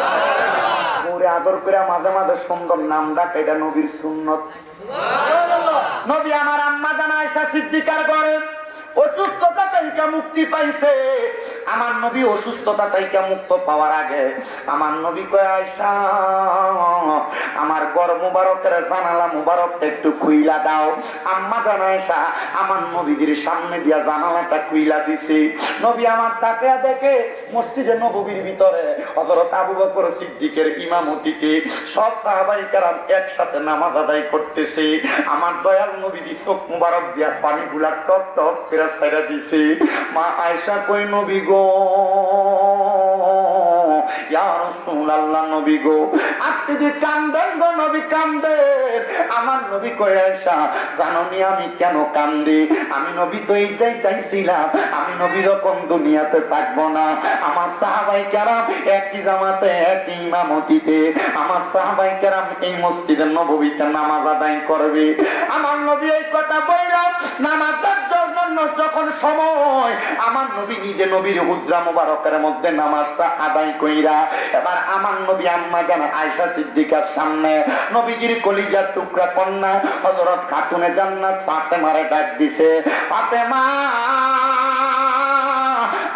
ওরে আদর করে মাঝে মাঝে সুন্দর নাম ডাক, এটা নবীর সুন্নত। সুবহানাল্লাহ। নবী আমার আম্মা জান আয়েশা সিদ্দিকার ঘরে অসুস্থতাতে থেকে মুক্তি পাইছে। আমার নবী অসুস্থতা থেকে মুক্ত পাওয়ার আগে আমার নবী কয় আয়েশা আমার ঘর মুবারকের জানালা মুবারকটা একটু খুইলা দাও। আম্মা জান আয়েশা আমার নবীজির সামনে দিয়া জানালাটা খুইলা দিছে। নবী আমার তাকিয়া দেখে মসজিদে নববীর ভিতরে হযরত আবু বকর সিদ্দিকের ইমামতিতে সব সাহাবায়ে কেরাম একসাথে নামাজ আদায় করতেছে। আমার দয়াল নবীজি চোখ মুবারক দিয়া পানিগুলা টপ টপ করে ছেড়ে দিছে। মা আয়েশা কই নবী গো ইয়া রাসূলুল্লাহ নবী গো আপনি যে কান্দেন গো নবী কান্দেন। আমার নবী কই আয়েশা জানোনি আমি কেন কান্দি? আমি নবী তো এইটাই চাইছিলাম আমি নবী রকম দুনিয়াতে থাকবো না। আমার সাহাবায়ে কেরাম একই জামাতে একই ইমামতিতে আমার সাহাবায়ে কেরাম এই মসজিদে নববীতে নামাজ আদায় করবে। আমার নবী এই কথা বললেন নামাজের জন্য যখন সময় আমার নবী নিজে নবীর হুজরা মুবারকের মধ্যে নামাজটা আদায় কইরা এবার আমার নবী আম্মা জান আয়েশা সিদ্দিকার সামনে নবীজির কলিজার টুকরা কন্যা হযরত খাতুনে জান্নাত ফাতেমারে ডাক দিছে, ফাতেমা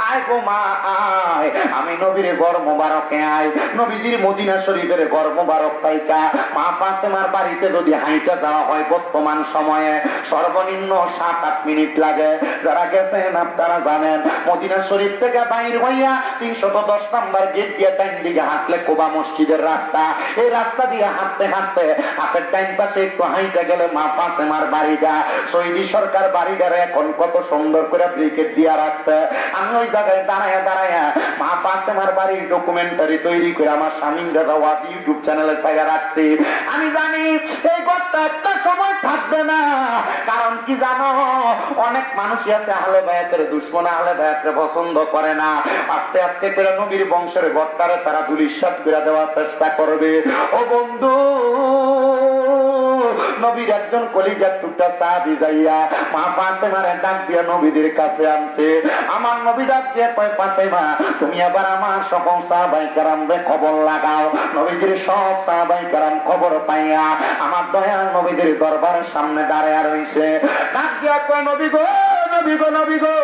আয় গো মা আয়, আমি নবীর ঘর মোবারকে আয়। নবীজির মদিনা শরীফের ঘর মোবারক পাইকা মা ফাতেমার বাড়িতে যদি হাইটা যাওয়া হয় বর্তমান সময়ে সর্বনিম্ন 7-8 মিনিট লাগে। যারা গেছেন আপনারা জানেন মদিনা শরীফ থেকে বাইর হইয়া 310 নম্বর গেট দিয়ে ডাইন দিকে হাঁটলে কোবা মসজিদের রাস্তা, এই রাস্তা দিয়ে হাঁটতে হাঁটতে হাতের ডাইন পাশে একটু হাইটা গেলে মা ফাতেমার বাড়িটা। সৌদি সরকার বাড়িটারে এখন কত সুন্দর করে ব্রিকেট দিয়া রাখছে। আমি ওই জায়গায় দাঁড়ায় দাঁড়ায় মা ফাতেমার বাড়ির ডকুমেন্টারি তৈরি করে আমার স্বামী রাজাওয়াত ইউটিউব চ্যানেলে ছাইরা রাখছি। আমি জানি এই ঘরটা একটা সময় থাকবে না, কারণ কি জানো অনেক মানুষই আছে আহলে বায়াতের দুশমন, আহলে বায়াতকে পছন্দ করে না। আস্তে আস্তে করে নবীর বংশের ঘরটারে তারা ধূলিসাৎ করে দেওয়ার চেষ্টা করবে। ও বন্ধু নবীর একজন কলিজার টুকরা সাহাবী যাইয়া মা ফাতেমারে ডাক দিয়া নবীদের কাছে আনছে। আমার নবী ডাক দিয়া কয় ফাতেমা তুমি আবার আমার সকল সাহাবায়ে কেরামকে খবর লাগাও। নবীজির সব সাহাবায়ে কেরাম খবর পাইয়া আমার দয়াল নবীদের দরবারের সামনে দাঁড়ায়া রইছে। ডাক দিয়া কয় নবী গো নবী গো নবী গো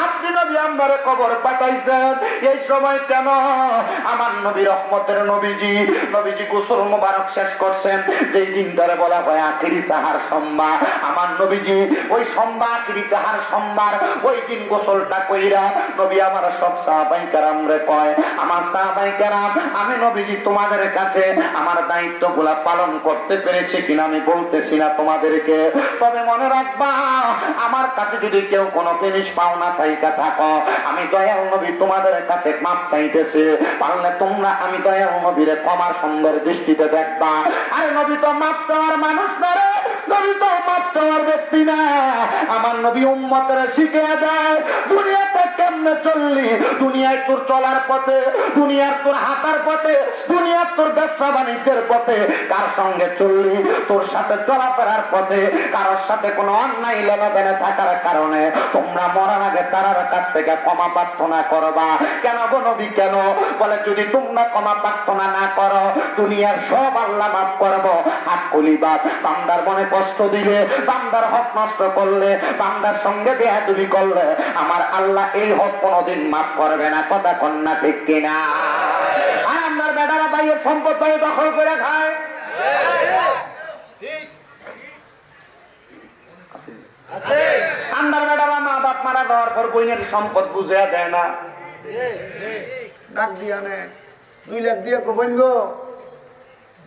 আপনি নবী আমারে খবর পাঠাইছেন এই সময় কেন? আমার নবী রহমতের নবীজি গোসল মুবারক শেষ করছেন যেই দিনটারে বলা হয় আখিরি সাহার সোমবার। আমার নবীজি ওই সোমবার আখিরি সাহার সোমবার ওই দিন গোসলটা কইরা নবী আমার সব সাহাবায়ে কেরামরে কয় আমার সাহাবায়ে কেরাম আমি নবীজি তোমাদের কাছে আমার দায়িত্বগুলা পালন করতে পেরেছি কিনা আমি বলতেছি না তোমাদেরকে, তবে মনে রাখবা আমার কাছে যদি কেউ কোনো জিনিস পাওনা পাইকা থাকো আমি দয়াল নবী তোমাদের কাছে মাপ চাইতেছি, পারলে তোমরা আমি দয়াল নবীরে ক্ষমার সুন্দর দৃষ্টিতে দেখবা। আরে নবী তো মাপ চাওয়ার মানুষ না রে, নবী তো মাপ চাওয়ার ব্যক্তি না। আমার নবী উম্মতের শিখিয়ে দেয় দুনিয়াতে কেমনে চললি, দুনিয়ায় তোর চলার পথে, দুনিয়ার তোর হাঁটার পথে, দুনিয়ার তোর ব্যবসা বাণিজ্যের পথে কার সঙ্গে চললি, তোর সাথে চলাফেরার পথে কারোর সাথে কোনো অন্যায় লেনাদেনে থাকার কারণে তোমরা মরার আগে তারার কাছ থেকে ক্ষমা প্রার্থনা করবা। কেন গো নবী কেন? বলে যদি তোমরা ক্ষমা প্রার্থনা না করো দুনিয়ার সব আল্লাহ মাফ করবো, হাত কলিবা বান্দার মনে কষ্ট দিলে, বান্দার হক নষ্ট করলে, বান্দার সঙ্গে বেয়াদবি করলে আমার আল্লাহ এই হক কোনোদিন মাফ করবে না। কথা কন্যা ঠিক কিনা? আর আপনার বেটারা ভাইয়ের সম্পদ দখল করে খায়। আমার বেটারা মা বাপ মারা যাওয়ার পর বইনের সম্পদ বুঝে দেয় না, ডাক দিয়া নে 2 লাখ দিয়ে কবেন গো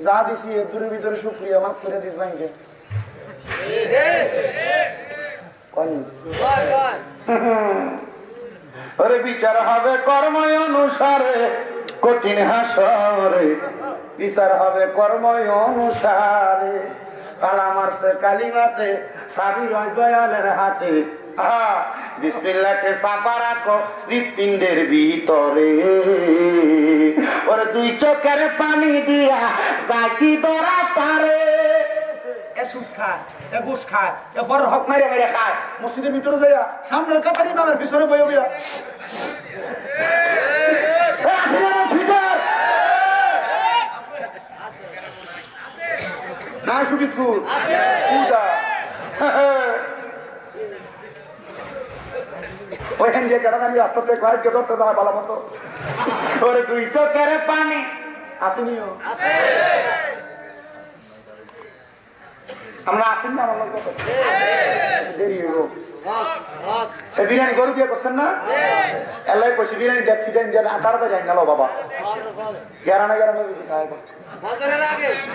যা দিছি এর ভিতরে শুক্রিয়া মাফ করে দিস ভাইকে। ওরে বিচার হবে কর্ম অনুসারে কঠিন হাসরে, বিচার হবে কর্ম অনুসারে। কালা মারছে কালিমাতে সাবি রয় দয়ালের হাতে। বিসমিল্লাহকে সাফা রাখো হৃৎপিণ্ডের ভিতরে, ওরে 2 চোখের পানি দিয়া জাকি ধরা তারে। সুদ খায়, ঘুষ খায়, বড় হক মারে মারে খায়, মসজিদের ভিতরে যাইয়া সামনের কাতারি মামের পিছনে বইয়া বইয়া না শুধু ফুল পূজা ওইখান দিয়ে কেটে জানি রাস্তাতে কয়েককে ধরতে দেয় ভালো মতো ওরে দুই চোখের পানি আসেনিও আমরা আসেন না আমার লোক দেরি হইব বিরিয়ানি গরু দিয়ে করছেন না এলাই কইছি বিরিয়ানি দেখছি দেন যে তাড়াতাড়ি আইন গেল বাবা গেরানা গেরানা যদি খায়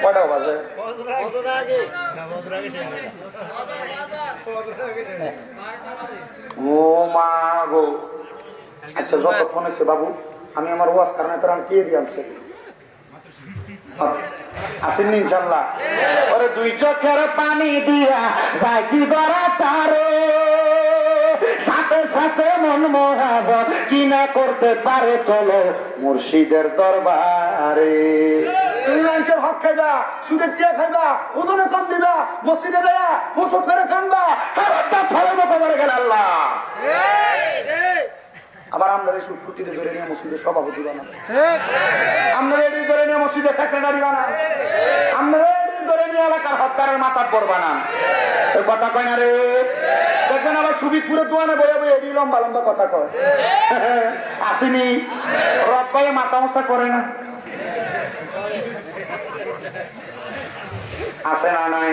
কয়টা বাজে ও মা গো আচ্ছা যতক্ষণ হয়েছে বাবু আমি আমার ওয়াজ কারণে তার আমি কে দিয়ে আনছি আসেননি ইনশাল্লাহ ওরে দুই চোখের পানি দিয়া যাই কি বড় তারে সাথে সাথে মন মহাব কি না করতে পারে চলো মুর্শিদের দরবারে তুমি মানুষের হক খাইবা সুদের টিয়া খাইবা ওজনে কম দিবা মসজিদে দেয়া হুজুর করে কানবা খাবারটা ছড়ে মতো করে গেল আল্লাহ আবার আমরা এই সুটফুটিতে ধরে নিয়ে মসজিদের সভাপতি বানাবো আমরা এটি ধরে নিয়ে মসজিদে সেক্রেটারি বানান আমরা এটি ধরে নিয়ে এলাকার হত্যারের মাথার পর বানান এই কথা কয় না রে দেখবেন আবার সুবিদপুরে দোয়ানে বইয়া বইয়া এটি লম্বা লম্বা কথা কয় আসেনি রব্বাই মাথা মশা করে না আসে না নাই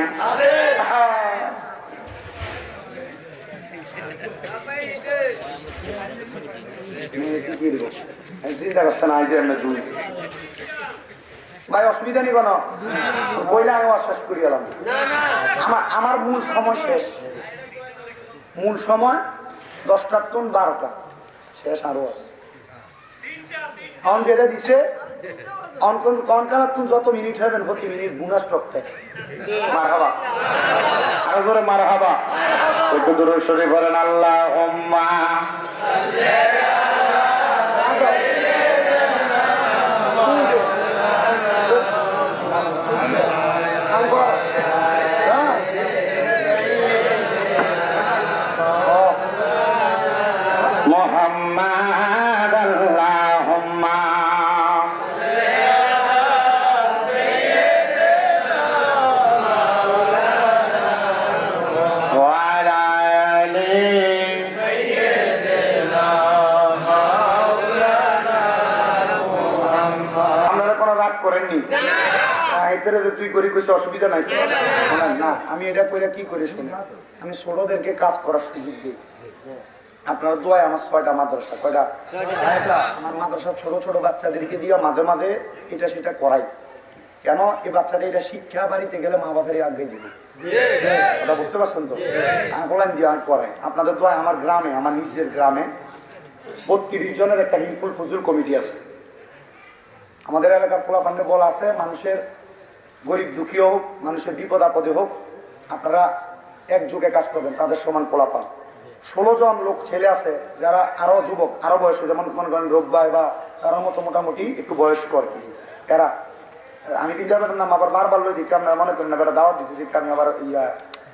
চিন্তা করছে না ভাই অসুবিধা নেই কেন বইলে আমি শেষ করি গেলাম আমার মূল সময় শেষ মূল সময় 10টার টন 12টা শেষ আরো এখন যেটা দিচ্ছে যত মিনিট হবেন প্রতি মিনিট বোনাস টক ট্যাক্স মারহাবা আরো জোরে মারহাবা একটু দূরে সরে বলেন আল্লাহুম্মা মুহাম্মাদ আল্লাহুম্মা করেননি তুই করি কিছু অসুবিধা নাই না আমি এটা করে কি করে শুনি আমি ছোটদেরকে কাজ করার সুযোগ দিই আপনার দোয়ায় আমার 6টা মাদ্রাসা কয়টা আমার মাদ্রাসা ছোট ছোট বাচ্চাদেরকে দিয়ে মাঝে মাঝে এটা সেটা করাই কেন এই বাচ্চাটা এটা শিক্ষা বাড়িতে গেলে মা বাপের আগে দিবে ওটা বুঝতে পারছেন তো আঙ্কলাইন দিয়ে আমি করাই আপনাদের দোয়ায় আমার গ্রামে আমার নিজের গ্রামে 32 জনের একটা হিলফুল ফজুল কমিটি আছে আমাদের এলাকার পোলাপান্ডে বলা আছে মানুষের গরিব দুঃখী হোক মানুষের বিপদ আপদে হোক আপনারা একযোগে কাজ করবেন তাদের সমান পোলাপান 16 জন লোক ছেলে আছে যারা আরো যুবক আরো বয়স্ক যেমন মনে করেন রোববাই বা তার মতো মোটামুটি একটু বয়স্ক আর কি এরা আমি কিন্তু নাম আবার বারবার লই দিই আপনারা মনে করেন না বেটা দাওয়াত দিচ্ছি আমি আবার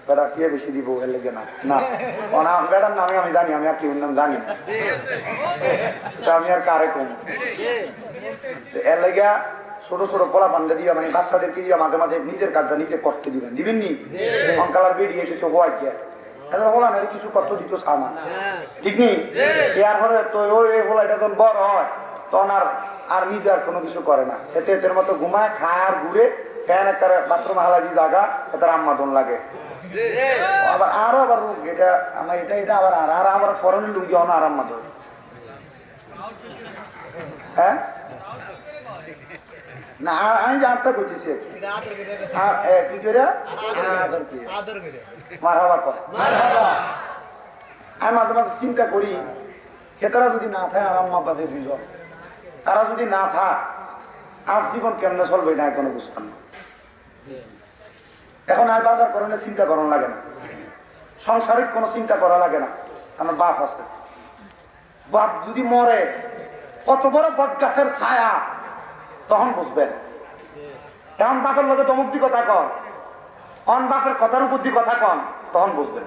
বেটা কে বেশি দিব এর লেগে না না বেটার নামে আমি জানি আমি আর কি নাম জানি না আমি আর কারে কম এর লেগে ছোট ছোট পোলা পান্ডা দিয়া মানে বাচ্চাদেরকে দিয়া মাঝে মাঝে নিজের কাজটা নিজে করতে দিবেন দিবেন নি অঙ্কালার বেরিয়ে কিছু হওয়ার কি বলা না কিছু করতে দিত সামা ঠিক নি এর পরে তো ওই বলা এটা যখন বড় হয় তখন আর নিজে আর কোনো কিছু করে না এতে এদের মতো ঘুমায় খায় আর ঘুরে ফ্যান একটা বাথরুম হালাদি জায়গা এটার আম্মাদন লাগে আবার আরো আবার রোগ এটা আমার এটা আবার আর আবার ফরেন লুঙ্গি হন আর আম্মাদন হ্যাঁ না আমি জানতে করতেছি কি করে মারহাবা করে আমি মাঝে মাঝে চিন্তা করি হেতারা যদি না থাকে আর আম্মা বাদে 2 জন তারা যদি না থাক আর জীবন কেমনে চলবে না কোনো বুঝতাম না এখন আর বাজার করেন চিন্তা করানো লাগে না সংসারিক কোনো চিন্তা করা লাগে না আমার বাপ আছে বাপ যদি মরে কত বড় বট গাছের ছায়া তখন বুঝবেন এমন বাপের লোকে তমুক দি কথা কন অন বাপের কথার উপর দি কথা কন তখন বুঝবেন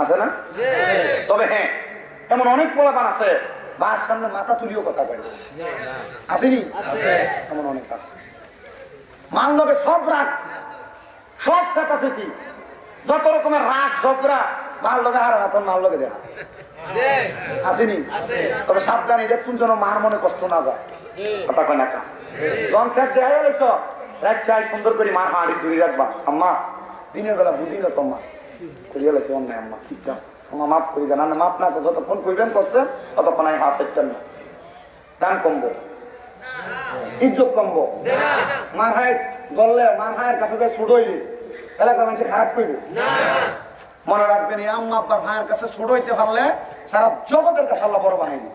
আছে না তবে হ্যাঁ এমন অনেক পোলাপান আছে বাস সামনে মাথা তুলিও কথা কয় আসেনি এমন অনেক আছে মানলবে সব রাগ সব চেতাচেতি যত রকমের রাগ ঝগড়া মার লগে হারা না তোর মার লগে দেখা আসেনি, তবে সাবধান, এটা কোন যেন মার মনে কষ্ট না যায়। কথা কয় না কা লং সাইড দেখা গেছ রাত চাই সুন্দর করে মার হাড়ি ধরে রাখবা। আম্মা দিনের বেলা বুঝি না তোমার করিয়া গেছে অন্যায়, আম্মা ঠিক না, আমার মাফ করি দেন, না মাফ না যতক্ষণ করবেন করছেন ততক্ষণ আমি হাত একটা না দান কমবো, ইজ্জত কমবো। মার হায় গললে মার হায়ের কাছে ছুটইলে এলাকা মানুষ খারাপ করবে। মনে রাখবেন এই আম্মা আব্বার ভাইয়ের কাছে ছুটইতে পারলে সারা জগতের কাছে আল্লাহ বড় বানাইবে।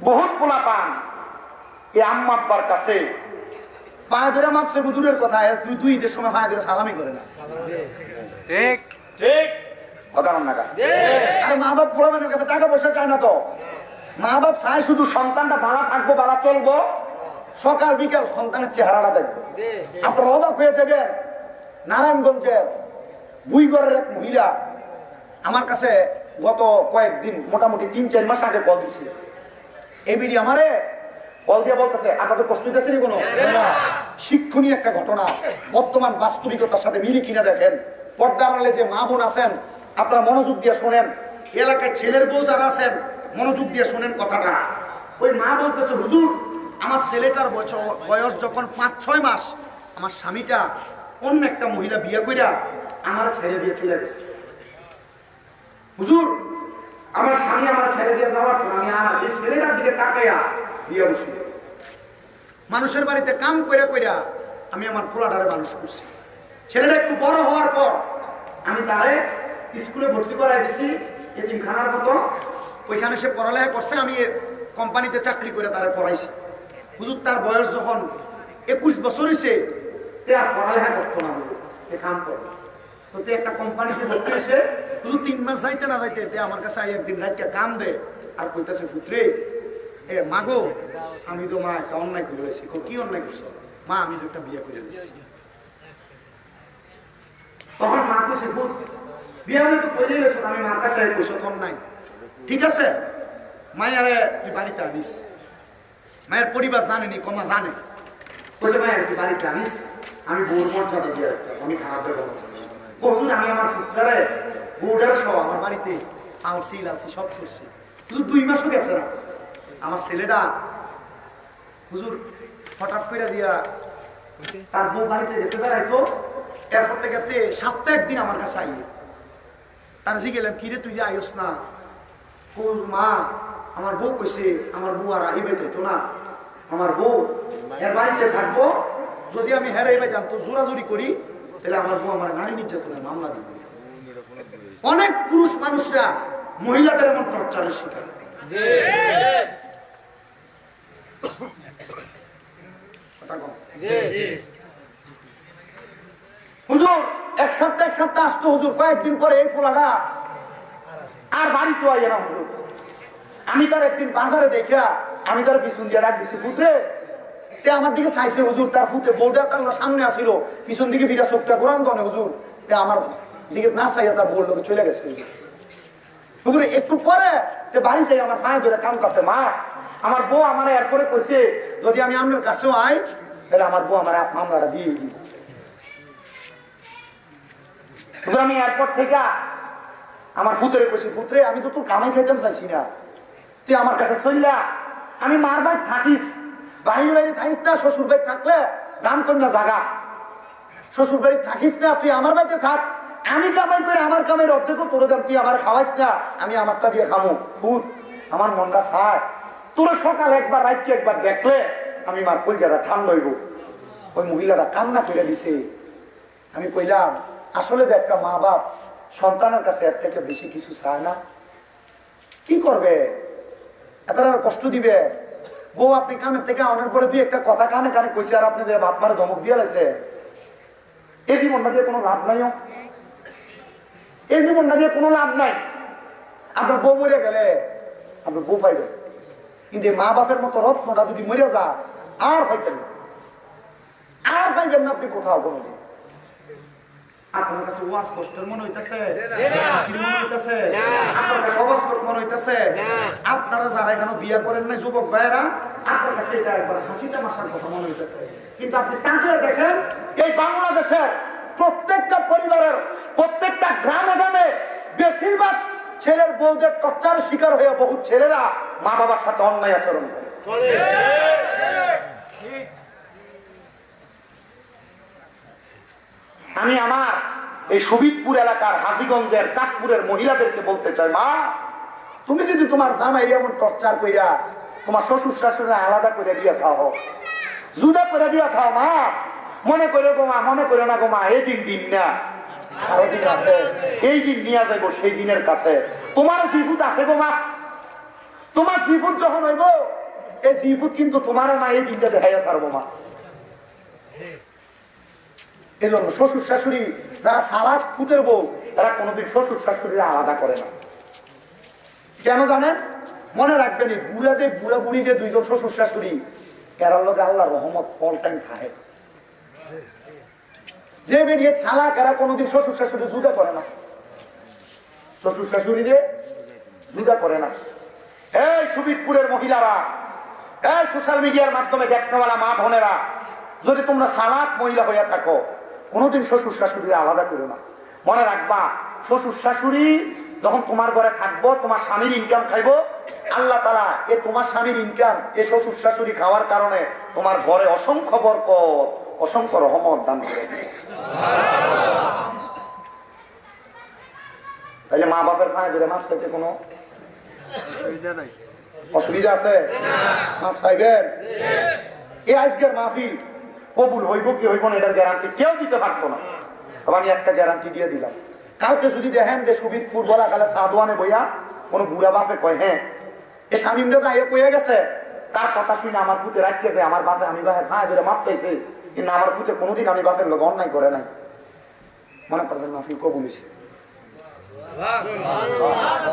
বহুত পোলা পান এই আম্মা আব্বার কাছে পায়ে ধরে মাপছে দূরের কথা, দুই ঈদের সময় পায়ে ধরে সালামি করে না। ঠিক ঠিক কথা না। আরে মা বাপ পোলা মানের কাছে টাকা পয়সা চায় না তো, মা বাপ চায় শুধু সন্তানটা ভালো থাকবো, ভালো চলবো, সকাল বিকাল সন্তানের চেহারাটা দেখবো। আপনার অবাক হয়ে যাবেন, নারায়ণগঞ্জের বুইগড়ের এক মহিলা আমার কাছে গত কয়েকদিন মোটামুটি 3-4 মাস আগে কল দিছে। এই বিডি আমারে কল দিয়ে বলতেছে আপনাদের কষ্ট দিতেছে নি কোনো শিক্ষণীয় একটা ঘটনা, বর্তমান বাস্তবিকতার সাথে মিলে কিনা দেখেন। পর্দার আড়ালে যে মা বোন আছেন আপনারা মনোযোগ দিয়ে শোনেন, এলাকায় ছেলের বউ যারা আছেন মনোযোগ দিয়ে শোনেন কথাটা। ওই মা বলতেছে হুজুর আমার ছেলেটার বয়স যখন 5-6 মাস আমার স্বামীটা অন্য একটা মহিলা বিয়ে কইরা আমার ছেড়ে দিয়ে চলে গেছে। হুজুর আমার স্বামী আমার ছেড়ে দিয়ে যাওয়ার পর আমি আর এই ছেলেটার দিকে তাকাইয়া বিয়ে বসি। মানুষের বাড়িতে কাম কইরা কইরা আমি আমার পোলাটারে মানুষ করছি। ছেলেটা একটু বড় হওয়ার পর আমি তারে স্কুলে ভর্তি করাই দিছি এতিমখানার মতো, ওইখানে সে পড়ালেখা করছে, আমি কোম্পানিতে চাকরি করে তারে পড়াইছি। হুজুর তার বয়স যখন 21 বছর হয়েছে তে আর পড়ালেখা করতো না, কাম করতো তো একটা কোম্পানিতে ভর্তি হয়েছে। হুজুর 3 মাস যাইতে না যাইতে আমার কাছে একদিন রাইতে কাম দে আর কইতাছে পুত্রে এ মাগো আমি তো মা একটা অন্যায় করে রয়েছি। কি অন্যায় করছো? মা আমি তো একটা বিয়ে করে দিচ্ছি। তখন মা কইছে ভূত বিয়ে আমি তো করে গেছো, আমি মার কাছে কইছো তোর নাই, ঠিক আছে মায়ারে তুই বাড়িতে আনিস। মায়ের পরিবার জানেনি, কমা জানে, কইছে মায়ের তুই বাড়িতে আনিস, আমি বউর মর্যাদা দিয়ে রাখতাম, আমি খারাপ দেবো। হুজুর আমি আমার পুত্রারে বউটার সহ আমার বাড়িতে আলসি লালসি সব করছি। হুজুর 2 মাসও গেছে না, আমার ছেলেটা হুজুর হঠাৎ করে দিয়া তার বউ বাড়িতে গেছে বেড়াইতো, এরপর থেকে সপ্তাহে একদিন আমার কাছে আইয়ে তার জি গেলাম কিরে তুই যে আইস না? মা আমার বউ কইছে আমার বউ আর আইবে তো না, আমার বউ এর বাড়িতে থাকবো, যদি আমি হেরাইবে জানতো জোরাজুরি করি তাহলে আমার বউ আমার নারী নির্যাতনের মামলা দিবে। অনেক পুরুষ মানুষরা মহিলাদের এমন টর্চারের শিকার। হুজুর এক সপ্তাহ আসতো, হুজুর কয়েকদিন পরে এই ফোলাটা আর বাড়িতে আইয়া না। হুজুর আমি তার একদিন বাজারে দেখা আমি তার পিছন দিয়ে ডাক দিছি পুত্রে, তে আমার দিকে চাইছে হুজুর, তার ফুটে বউটা তার সামনে আসিল, পিছন দিকে ফিরা চোখটা কোরআন দনে হুজুর, আমার দিকে না চাইয়া তার বউর লোকে চলে গেছে। হুজুর একটু পরে বাড়িতে আমার মায়ের ধরে কাম করতে, মা আমার বউ আমার এরপরে কইছে যদি আমি আপনার কাছেও আই তাহলে আমার বউ আমার মামলাটা দিয়ে দিই। আমি এয়ারপোর্ট থেকে আমার পুত্রে কইছি পুত্রে আমি তো তোর কামাই খাইতাম চাইছি না, তুই আমার কাছে চললা, আমি মার বাড়ি থাকিস, বাহির বাড়ি থাকিস না, শ্বশুর বাড়ি থাকলে দাম কর না জাগা, শ্বশুর বাড়ি থাকিস না, তুই আমার বাড়িতে থাক, আমি কামাই করে আমার কামের অর্ধেক তোর দাম, তুই আমার খাওয়াইস না, আমি আমারটা দিয়ে খামো। ভূত আমার মনটা ছাড়, তোর সকাল একবার রাইতে একবার দেখলে আমি মার কলজাটা ঠান্ডা হইব। ওই মহিলাটা কান্না করে দিছে। আমি কইলাম আসলে যে একটা মা বাপ সন্তানের কাছে এর থেকে বেশি কিছু চায় না, কি করবে এত কষ্ট দিবে। বউ আপনি কানের থেকে অনেক পরে তুই একটা কথা কানে কানে কইছে আর আপনি বাপ মারে ধমক দিয়ে লাইছে, এই জীবনটা দিয়ে কোনো লাভ নাই, এই জীবনটা দিয়ে কোনো লাভ নাই। আপনার বউ মরে গেলে আপনার বউ পাইবেন, কিন্তু মা বাপের মতো রত্নটা যদি মরে যা আর পাইতেন না, আর পাইবেন না আপনি কোথাও কোনোদিন। আপনার কাছে ওয়াজ কষ্টের মনে হইতেছে, আপনার কাছে অবস্থক মনে হইতেছে, আপনারা যারা এখানে বিয়ে করেন নাই যুবক ভাইয়েরা আপনার কাছে এটা একবার হাসি তামাশার কথা মনে হইতেছে, কিন্তু আপনি তাকে দেখেন এই বাংলাদেশের প্রত্যেকটা পরিবারের প্রত্যেকটা গ্রামে গ্রামে বেশিরভাগ ছেলের বউদের টর্চার শিকার হয়ে বহু ছেলেরা মা বাবার সাথে অন্যায় আচরণ করে। আমি আমার এই সুবিদপুর এলাকার হাজীগঞ্জের চাঁদপুরের মহিলাদেরকে বলতে চাই, মা তুমি যদি তোমার জামাই এমন টর্চার কইরা তোমার শ্বশুর শাশুড়ি আলাদা করে দিয়ে খাও, জুদা করে দিয়ে খাও, মা মনে করে গো মা, মনে করে না গো মা, এই দিন না আরো দিন আছে, এই দিন নিয়ে যাবো সেই দিনের কাছে। তোমার জিফুত আছে গো মা, তোমার জিফুত যখন হইব এই জিফুত কিন্তু তোমার মা এই দিনটা দেখাইয়া ছাড়বো মা। এই জন্য শ্বশুর শাশুড়ি যারা সালাদ ফুটের বউ তারা কোনোদিন শ্বশুর শাশুড়িরা আলাদা করে না। কেন জানেন? মনে রাখবেন এই বুড়াদের বুড়া বুড়ি যে দুইজন শ্বশুর শাশুড়ি এরার লোক আল্লাহ রহমত অল টাইম থাকে। যে বেরিয়ে ছালাক এরা কোনোদিন শ্বশুর শাশুড়ি জুদা করে না, শ্বশুর শাশুড়ি রে জুদা করে না। এই সুবিদপুরের মহিলারা, এই সোশ্যাল মিডিয়ার মাধ্যমে দেখনেওয়ালা মা বোনেরা, যদি তোমরা সালাক মহিলা হইয়া থাকো কোনোদিন শ্বশুর শাশুড়ি আলাদা করো না। মনে রাখবা শ্বশুর শাশুড়ি যখন তোমার ঘরে থাকবো, তোমার স্বামীর ইনকাম খাইবো, আল্লাহ তাআলা এ তোমার স্বামীর ইনকাম এ শ্বশুর শাশুড়ি খাওয়ার কারণে তোমার ঘরে অসংখ্য বরকত অসংখ্য রহমত দান করে। তাইলে মা বাপের পায়ে ধরে মাপ চাইতে কোনো অসুবিধা আছে? মাপ চাইবেন। এই আজকের মাহফিল কবুল হইব কি হইব না এটার গ্যারান্টি কেউ দিতে পারতো না। আমি একটা গ্যারান্টি দিয়ে দিলাম, কালকে যদি দেখেন যে সুবিদপুর বলাকালে সাদওয়ানে বইয়া কোন বুড়া বাপে কয় হ্যাঁ এ স্বামীরা এ কয়ে গেছে, তার কথা শুনে আমার পুতে রাখতেছে, আমার বাপে আমি ভাই ধরে মাপ চাইছে, কিন্তু আমার পুতে কোনোদিন আমি বাপের লোক অন্যায় করে নাই, মনে করবেন মাহফিল কবুল হইছে।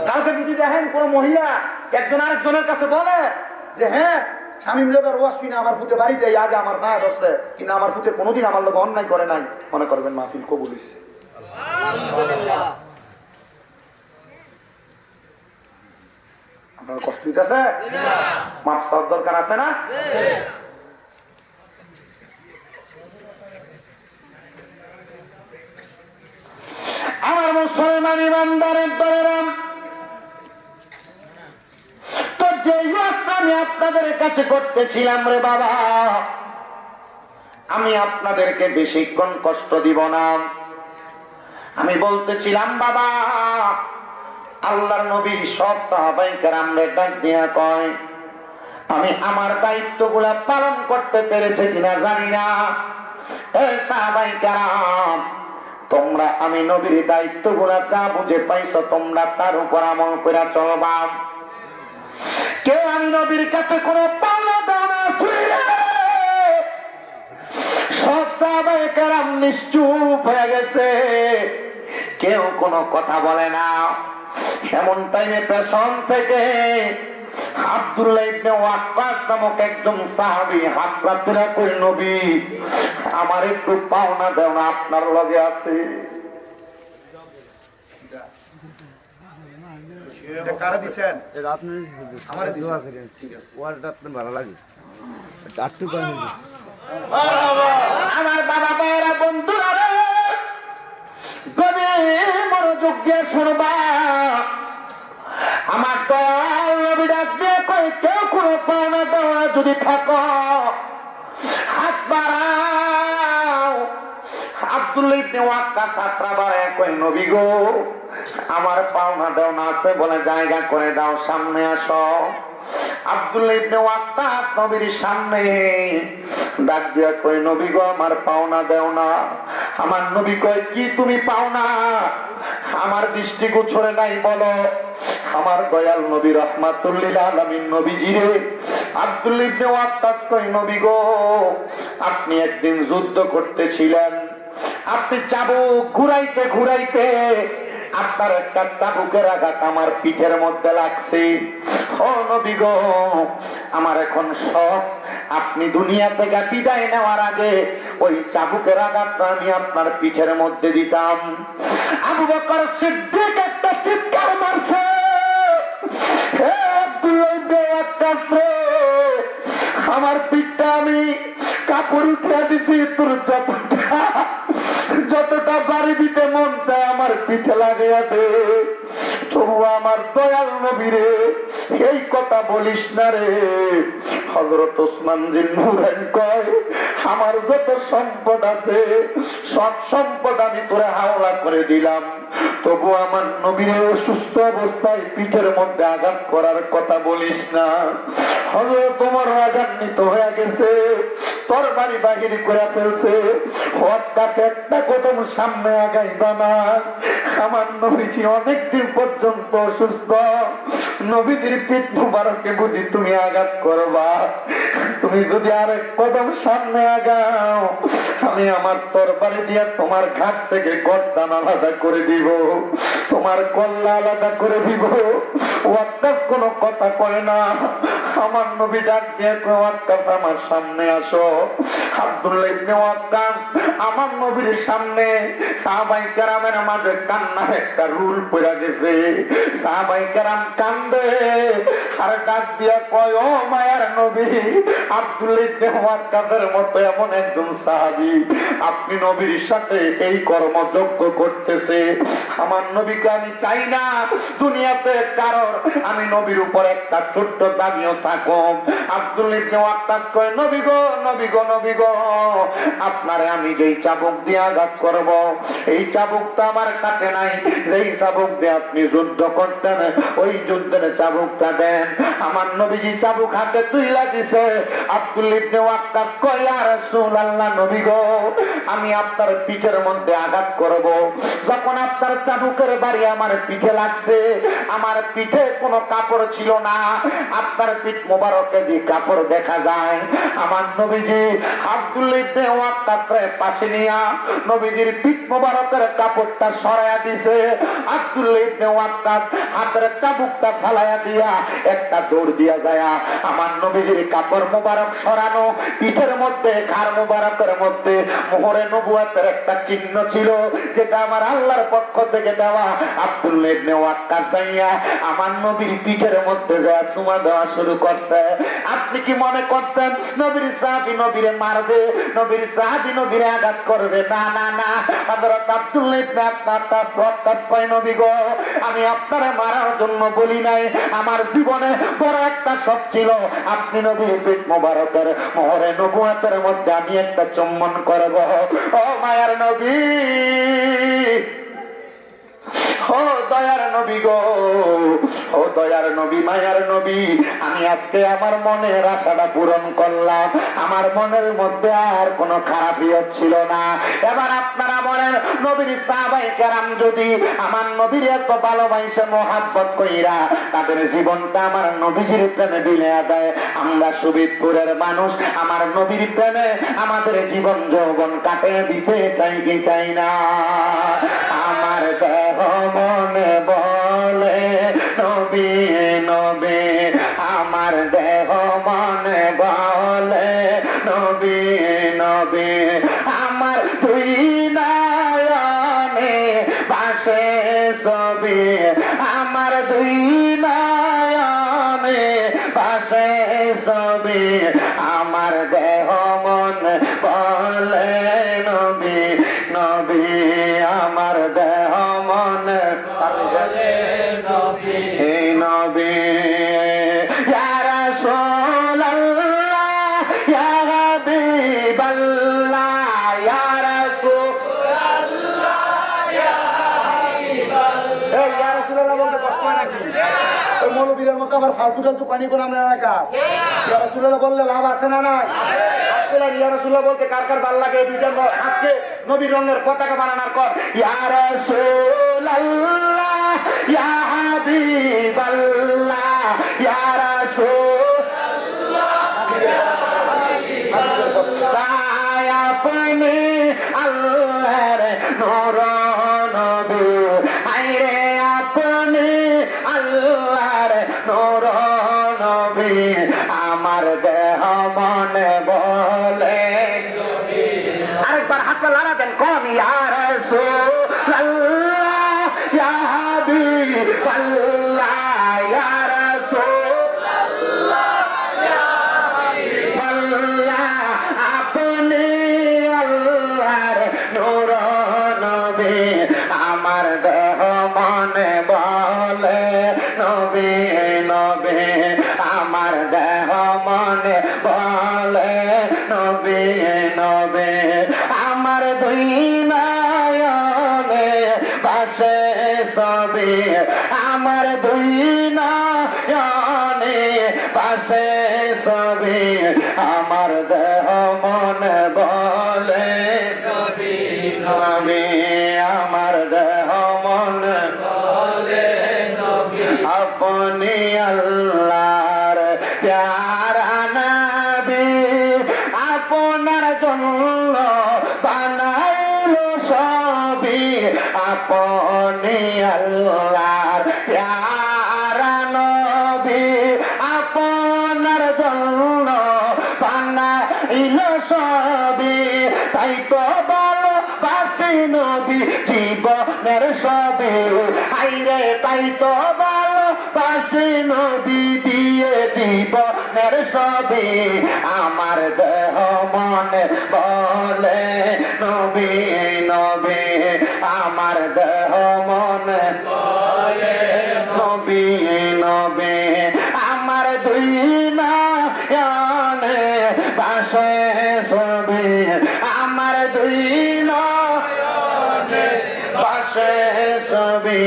কালকে যদি দেখেন কোন মহিলা একজন আরেকজনের কাছে বলে যে হ্যাঁ স্বামী মিলাদার ওয়াজ শুনে আমার ফুটে বাড়িতে আগে আমার মায়া ধরছে, কিন্তু আমার ফুটে কোনোদিন আমার লোক অন্যায় করে নাই, মনে করবেন মাহফিল কবুল হইছে। আপনার কষ্ট হইতেছে? মাপ চাওয়ার দরকার আছে না? আমার মুসলমান ইমানদারের দলেরাম, তো যে ওয়াজটা আমি আপনাদের কাছে করতেছিলাম রে বাবা, আমি আপনাদেরকে বেশিক্ষণ কষ্ট দিব না। আমি বলতেছিলাম বাবা, আল্লাহর নবী সব সাহাবায়ে কেরামরে ডাক দিয়া কয়, আমি আমার দায়িত্বগুলা পালন করতে পেরেছি কিনা জানি না। এই সাহাবায়ে কেরাম, তোমরা আমি নবীর দায়িত্বগুলা যা বুঝে পাইছো তোমরা তার উপর আমল করে চলবা। কেউ আমি নবীর কাছে কোনো পাওনা দাওনা ছুঁড়ে, সব সাহাবায়ে কেরাম নিশ্চুপ হয়ে গেছে, কেউ কোনো কথা বলে না। এমন টাইমে পেছন থেকে আব্দুল্লাহ ইবনে ওয়াক্কাস নামক একজন সাহাবী হাত তুলে কই, নবী আমার একটু পাওনা দাও না, আপনার লগে আছে। কারা দিবেন? এটা আপনি আমারে দোয়া করেন, ঠিক আছে? ওয়াজটা আপনার ভালো লাগে। আটটু কই না আমার বাবা ভাইরা বন্ধুরা রে, গভীর মনোযোগ দিয়ে শুনবা। আমার দয়াল নবী ডাক দিয়ে কই, কেউ কোনো পাওনা দাওনা যদি থাকো হাত বাড়াও। আব্দুল্লাহ ইবনে ওয়াক্কাস ছাত্রা বাড়ায় কই, নবী গো আমার পাওনা দাওনা আছে বলে জায়গা করে দাও, সামনে আসো। আব্দুল্লাহ ইবনে ওয়াক্কাস নবীর সামনে ডাক দিয়া কই, নবী গো আমার পাওনা দাও না। আমার নবী কয়, কি তুমি পাওনা? আমার দৃষ্টি গোচরে নাই বলো। আমার দয়াল নবী রাহমাতুল লিল আলামিন নবীজি রে, আব্দুল্লাহ ইবনে ওয়াক্কাস কই, নবী গো আপনি একদিন যুদ্ধ করতেছিলেন, আপনি চাবুক ঘুরাইতে ঘুরাইতে আপনার একটা চাবুকের আঘাত আমার পিঠের মধ্যে লাগছে। ও নবী গো আমার এখন সব, আপনি দুনিয়া থেকে বিদায় নেওয়ার আগে ওই চাবুকের আঘাতটা আমি আপনার পিঠের মধ্যে দিতাম। আবু বকর সিদ্দিক একটা চিৎকার মারছে, হে আব্দুল্লাহ ইবনে ওয়াক্কাস রে, আমার পিঠটা আমি কাপড় উঠিয়ে দিছি তোর যতটা দিতে মন চায় আমার পিঠে লাগাইয়া দে, তবু আমার দয়াল নবীরে এই কথা বলিস না রে। হযরত ওসমান জিন নুরাইন কয়, আমার যত সম্পদ আছে সব সম্পদ আমি তোরে হাওলা করে দিলাম, তবু আমার নবীরে অসুস্থ অবস্থায় পিঠের মধ্যে আঘাত করার কথা বলিস না। হযরত ওমর রাগান্বিত হয়ে গেছে, তরবারি বাহির করে ফেলছে। হঠাৎ একটা কদম সামনে আগাইবা না, আমার নবীজি অনেকদিন পর্যন্ত অসুস্থ, নবীজির পিঠ মুবারকে বুঝি তুমি আঘাত করবা? তুমি যদি আরেক কদম সামনে আগাও, আমি আমার তরবারি দিয়ে তোমার ঘাট থেকে গর্দান আলাদা করে দিব, তোমার কল্লা আলাদা করে দিব। ওয়াক্কাফ কোনো কথা কয় না। আমার নবী ডাক দিয়ে কয়, ওয়াক্কাফ আমার সামনে আসো। আব্দুল্লাহ ইবনে ওয়াক্কাফ আমার নবীর সামনে, সাহাবায়ে কেরামের মাঝে কান্নার একটা রুল পড়ে গেছে। সাহাবায়ে কেরাম কান্দে আর ডাক দিয়া কয়, ও মায়ার নবী, আব্দুল্লাহ ইবনে ওয়াক্কাফের মতো এমন একজন সাহাবী আপনি নবীর সাথে এই কর্মযজ্ঞ করতেছে। আমার নবীকে আমি চাই না দুনিয়াতে কারোর আমি নবীর উপর একটা ছোট্ট দাবিও থাকুক। আব্দুল্লাহ ইবনে ওয়াক্কাফ কয়, নবী গো, নবী গো, নবী গো, আপনারে আমি যেই চাবুক দিয়ে আঘাত করব, এই চাবুকটা আমার কাছে নাই। যেই চাবুক দিয়ে আপনি যুদ্ধ করতেন ওই যুদ্ধের চাবুকটা দেন। আমার নবীজি চাবুক হাতে তুইলা দিছে। আব্দুল্লাহ ইবনে ওয়াক্কাফ কয়, ইয়া রাসূলুল্লাহ, নবী গো, আমি আপনার পিঠের মধ্যে আঘাত করব। যখন আপনার চাবুকের বাড়ি আমার পিঠে লাগছে, আমার পিঠে কোনো কাপড় ছিল না, আপনার পিঠ মোবারকে দিয়ে কাপড় দেখা যায়। আমার নবীজি আব্দুল্লাহ ইবনে ওয়াক্কাফের পাশে নিয়া নবীজির পিঠ মোবারকের কাপড়টা সরাইয়া দিছে। আব্দুল্লাহ ইবনে ওয়াক্কাফ হাতের চাবুকটা ফালাইয়া দিয়া একটা দৌড় দিয়া যায়। আমার নবীজির কাপড় মোবারক সরানো, পিঠের মধ্যে ঘাড় মোবারকের মধ্যে মোহরে নবুয়তের একটা চিহ্ন ছিল, যেটা আমার আল্লাহর পক্ষ থেকে দেওয়া। আব্দুল্লাহ ইবনে ওয়াক্কাফ যাইয়া আমার নবীর পিঠের মধ্যে যা চুমা দেওয়া শুরু করছে। আপনি কি মনে করছেন নবীর সাহাবী নবীরে মারবে, নবীর সাহাবী নবীরে আঘাত করবে? না না না, হযরত আব্দুল্লাহ ইবনে ওয়াক্কাফ কয়, নবী গো, আমি আপনারে মারার জন্য বলি নাই, আমার জীবনে বড় একটা শখ ছিল আপনি নবীর পিঠ মোবারকের মোহরে নবুয়তের মধ্যে আমি একটা চুম্বন করব। ও মায়ার নবী, ও দয়ার নবী গো, ও দয়ার নবী, মায়ার নবী, আমি আজকে আমার মনের আশাটা পূরণ করলাম। আমার মনের মধ্যে আর কোনো খারাপই হচ্ছিল না। এবার আপনারা বলেন, নবীর সাহাবায়ে কেরাম যদি আমার নবীর এত ভালোবাসে মহাব্বত কইরা তাদের জীবনটা আমার নবীজির প্রেমে বিলিয়ে দেয়, আমরা সুবিদপুরের মানুষ আমার নবীর প্রেমে আমাদের জীবন যৌবন কাটিয়ে দিতে চাই কি চাই না? আমার দেহ মনে বলে নবী নবী, আমার দেহ মনে বলে নবী নবী, আমার দুই নয়নে ভাসে ছবি, আমার দুই নয়নে ভাসে ছবি, আমার দেহ মনে বলে নবী নবী, আমার দেহ মনে বলে নবী নবী। ইয়া রাসূলুল্লাহ, ইয়া হাবিবাল্লাহ, ইয়া রাসূলুল্লাহ, ইয়া হাবিবাল্লাহ। এই ইয়া রাসূলুল্লাহ বলতে কষ্ট হয় নাকি? ওই মৌলবীদের মতো আবার ফালতু টালতু পানি করে আমরা এলাকা ইয়া রাসূলুল্লাহ বললে লাভ আছে না নাই? ইয়া রাসূলুল্লাহ বলতে কার কার ভালো লাগে? দুইজন হাতকে নবীর রঙের পতাকা বানানোর পর ইয়া রাসূলুল্লাহ, ইয়া হাবিবাল্লাহ, ইয়া রাসূলুল্লাহ, তাই আপনি আল্লাহর নূর নবী, আইরে আপনি আল্লাহর নূর নবী, আমার দেহ মনে বলে। আরেকবার হাতটা লাড়া দেন, কোন ইয়া রাসূলুল্লাহ, ইয়া হাবিবাল্লাহ, ইয়া রাসূলুল্লাহ, ইয়া হাবিবাল্লাহ, আপনি আল্লাহর নূর নবী, দেহ মনে বলে নবী নবী, আমার দেহ মনে বলে নবী নবী, আমার দুই নয়নে বাসে ছবি, আমার দুই নয়নে বাসে ছবি, আমার দেহ মনে বলে নবী নবী, আমার দেহ মনে বলে নবী। আপনি আল্লাহর প্যারা নবী, আপনার জন্য বানাইলো সবই, আপনি আল্লাহর প্যারা নবী, আপনার জন্য বানাইলো সবই, তাই তো ভালোবাসি নবী জীবনের সবই, আইরে তাই তো ভালোবাসি নবী দিয়ে জীবনের সবই, আমার দেহ মনে বলে নবী নবী, আমার দেহ মনে বলে নবী নবী, আমার দুই নয়নে বাসে ছবি, আমার দুই নয়নে বাসে ছবি,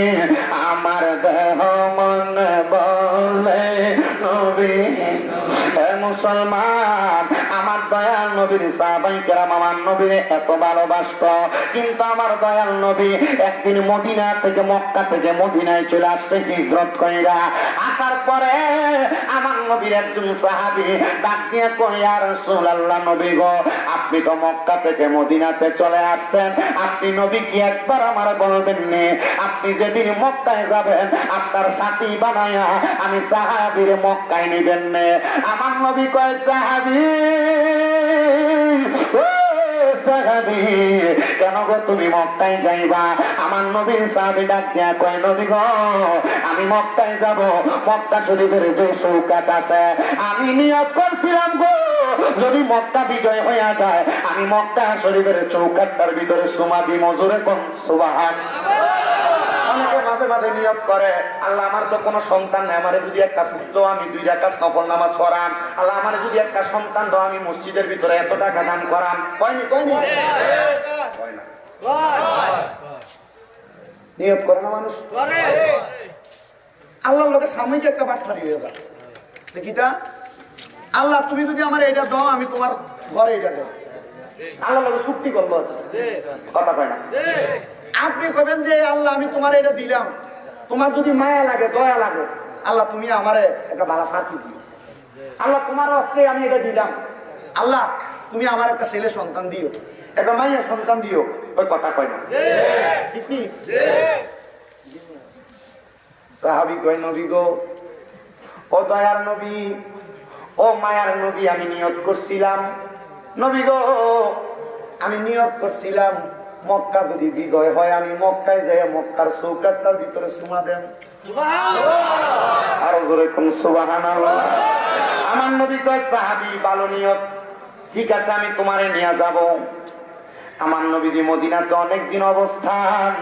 আমার দেহ মনে বলে নবী। মুসলমান, আমার দয়াল নবীর সাহাবায়ে কেরাম আমার নবীরে এত ভালোবাসত, কিন্তু আমার দয়াল নবী একদিন মদিনা থেকে মক্কা থেকে মদিনায় চলে আসতে হিজরত কইরা আসার পরে আমার নবীর একজন সাহাবী ডাক দিয়ে কয়, ইয়া রাসূলুল্লাহ, নবী গো, আপনি তো মক্কা থেকে মদিনাতে চলে আসছেন, আপনি নবী কি একবার আমার বলবেন নি, আপনি যেদিন মক্কায় যাবেন আপনার সাথী বানায়া আমি সাহাবীরে মক্কায় নিবেন নে। আমার নবী কয়, সাহাবী ও সাহাবী, কেন গো তুমি মক্কায় যাইবা? আমার নবীর সাহাবী ডাক দিয়া কয়, নবী গো, আমি মক্কায় যাব, মক্কা শরীফের যে চৌকাঠ আছে আমি নিয়ত করছিলাম গো, যদি মক্কা বিজয় হইয়া যায় আমি মক্কা শরীফের চৌকাঠটার ভিতরে সুমা দিব, জোরে কোন সুবহানাল্লাহ। অনেকে মাঝে মাঝে নিয়ত করে, আল্লাহ আমার তো কোনো সন্তান নেই, আমার যদি একটা পুত্র আমি 2 রাকাত নফল নামাজ পড়ান, আল্লাহ আমার যদি একটা সন্তান দাও আমি মসজিদের ভিতরে এত টাকা দান করান, কয়নি কয়নি কয় না, নিয়ত করে না মানুষ, আল্লাহর লোকের সাময়িক একটা বাটখারি হয়ে যায়। দেখিতা আল্লাহ তুমি যদি আমার এটা দাও আমি তোমার ঘরে এটা দেব, আল্লাহ লোকের চুক্তি করবো, কথা কয় না। আপনি কবেন যে আল্লাহ আমি তোমার এটা দিলাম, তোমার যদি মায়া লাগে দয়া লাগে, আল্লাহ তুমি আমারে একটা ভালো সাথী দিও, আল্লাহ তোমার হস্তে আমি এটা দিলাম, আল্লাহ তুমি আমার একটা ছেলে সন্তান দিও, একটা মাইয়া সন্তান দিও, ওই কথা কয় না। সাহাবী কয়, নবী গো, ও দয়ার নবী, ও মায়ার নবী, আমি নিয়ত করছিলাম, নবী গো আমি নিয়ত করছিলাম মক্কা যদি বিজয় হয় আমি মক্কায় যাই মক্কার চৌকাঠটার ভিতরে সুমা দেন, আরো জোরে কোন সুবহানাল্লাহ। আমার নবী কয়, সাহাবী ভালো নিয়ত, ঠিক আছে আমি তোমারে নিয়ে যাব। আমার নবীজি মদিনাতে অনেকদিন অবস্থান,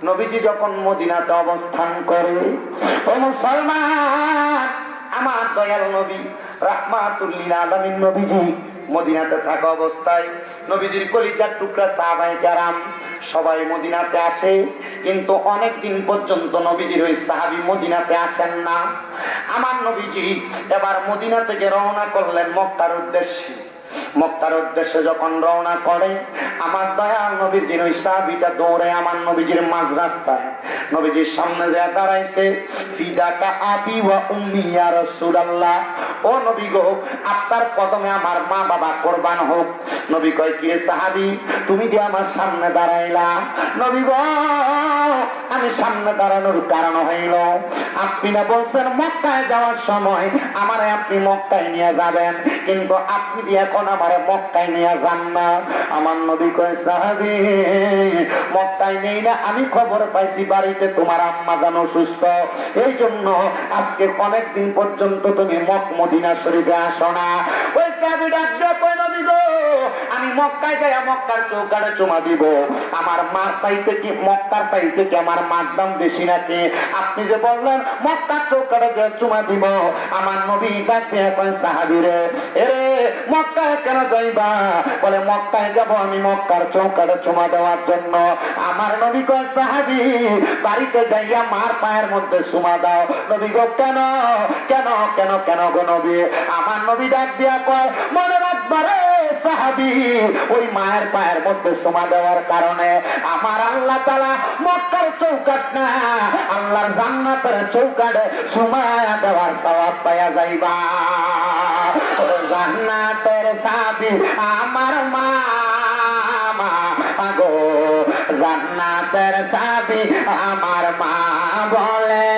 নবীজি যখন মদিনাতে অবস্থান করে, ও মুসলমান, আমার দয়াল নবী রাহমাতুল লিল আলামিন নবীজি মদিনাতে থাকা অবস্থায় নবীজির কলিজার টুকরা সাহাবায়ে কেরাম সবাই মদিনাতে আসে, কিন্তু অনেক দিন পর্যন্ত নবীজির ওই সাহাবী মদিনাতে আসেন না। আমার নবীজি এবার মদিনা থেকে রওনা করলেন মক্কার উদ্দেশ্যে। মক্কার উদ্দেশ্যে যখন রওনা করে আমার দয়াল নবীজির ওই সাহাবীটা দৌড়ে আমার নবীজির মাঝ রাস্তায় নবীজির সামনে যা দাঁড়াইছে, ফিদাকা আবি ওয়া উম্মি ইয়া রাসূলুল্লাহ, ও নবী গো আপনার কদমে আমার মা বাবা কুরবান হোক। নবী কয়, কি সাহাবী তুমি যে আমার সামনে দাঁড়াইলা? নবী গো আমি সামনে দাঁড়ানোর কারণ হইল আপনি না বলছেন মক্কায় যাওয়ার সময় আমারে আপনি মক্কায় নিয়ে যাবেন, কিন্তু আপনি যে এখন আমারে মক্কায় নিয়ে যান না। আমার নবী কয় সাহাবী মক্কায় নেই না, আমি খবর পাইছি বাড়িতে তোমার আম্মা জান অসুস্থ, এই জন্য আজকে অনেকদিন পর্যন্ত তুমি মদিনা শরীফে আসো না। ওই সাহাবী ডাক দিয়ে কয় নবী গো, আমি মক্কায় যাই মক্কার চৌকাঠে চুমা দিব, আমার মা চাইতে কি মক্কার চাইতে কি আমার মার দাম বেশি নাকি? আপনি যে বললেন মক্কার চৌকাঠে যে চুমা দিব, আমার নবী ডাক দিয়ে কয় সাহাবী রে, এরে মক্কায় কেন যাইবা? বলে মক্কায় যাব আমি মক্কার চৌকাঠে চুমা দেওয়ার জন্য। আমার নবী কয় সাহাবী বাড়িতে যাইয়া মার পায়ের মধ্যে চুমা দাও। নবী গো কেন কেন কেন কেন গো নবী? আমার নবী ডাক দিয়া কয় মনে রাখবারে সাহাবী, ওই মায়ের পায়ের মধ্যে চুমা দেওয়ার কারণে আমার আল্লাহ তাআলা মক্কার চৌকাঠ না আল্লাহর জান্নাতের চৌকাঠে চুমা দেওয়ার সওয়াব পাইয়া যাইবা। জান্নাতের চাবি আমার মা গো, জান্নাতের চাবি আমার মা বলে,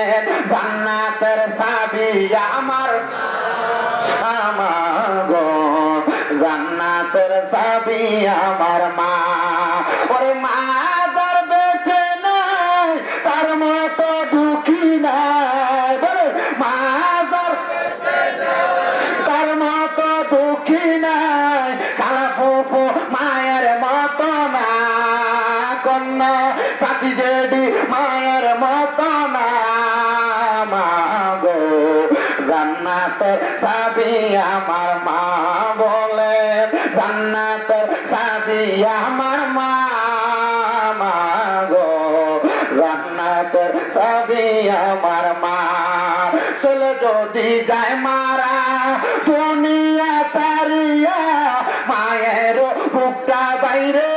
জান্নাতের চাবি আমার গো, জান্নাতের চাবি আমার মা। ওরে মা যার বেঁচে নাই তার মতো দুঃখী নাই, বলে মা যার তার মতো দুঃখী নাই, খালা ফুফু মায়ের মতো না, কন্যা চাচি জেডি মায়ের মতো না। মা গো জান্নাতের চাবি আমার মা বলে, জান্নাতের চাবি আমার মা গো, জান্নাতের চাবি আমার মা। ছেলে যদি যায় মারা দুনিয়া ছাড়িয়া, মায়ের বুকটা বাইরে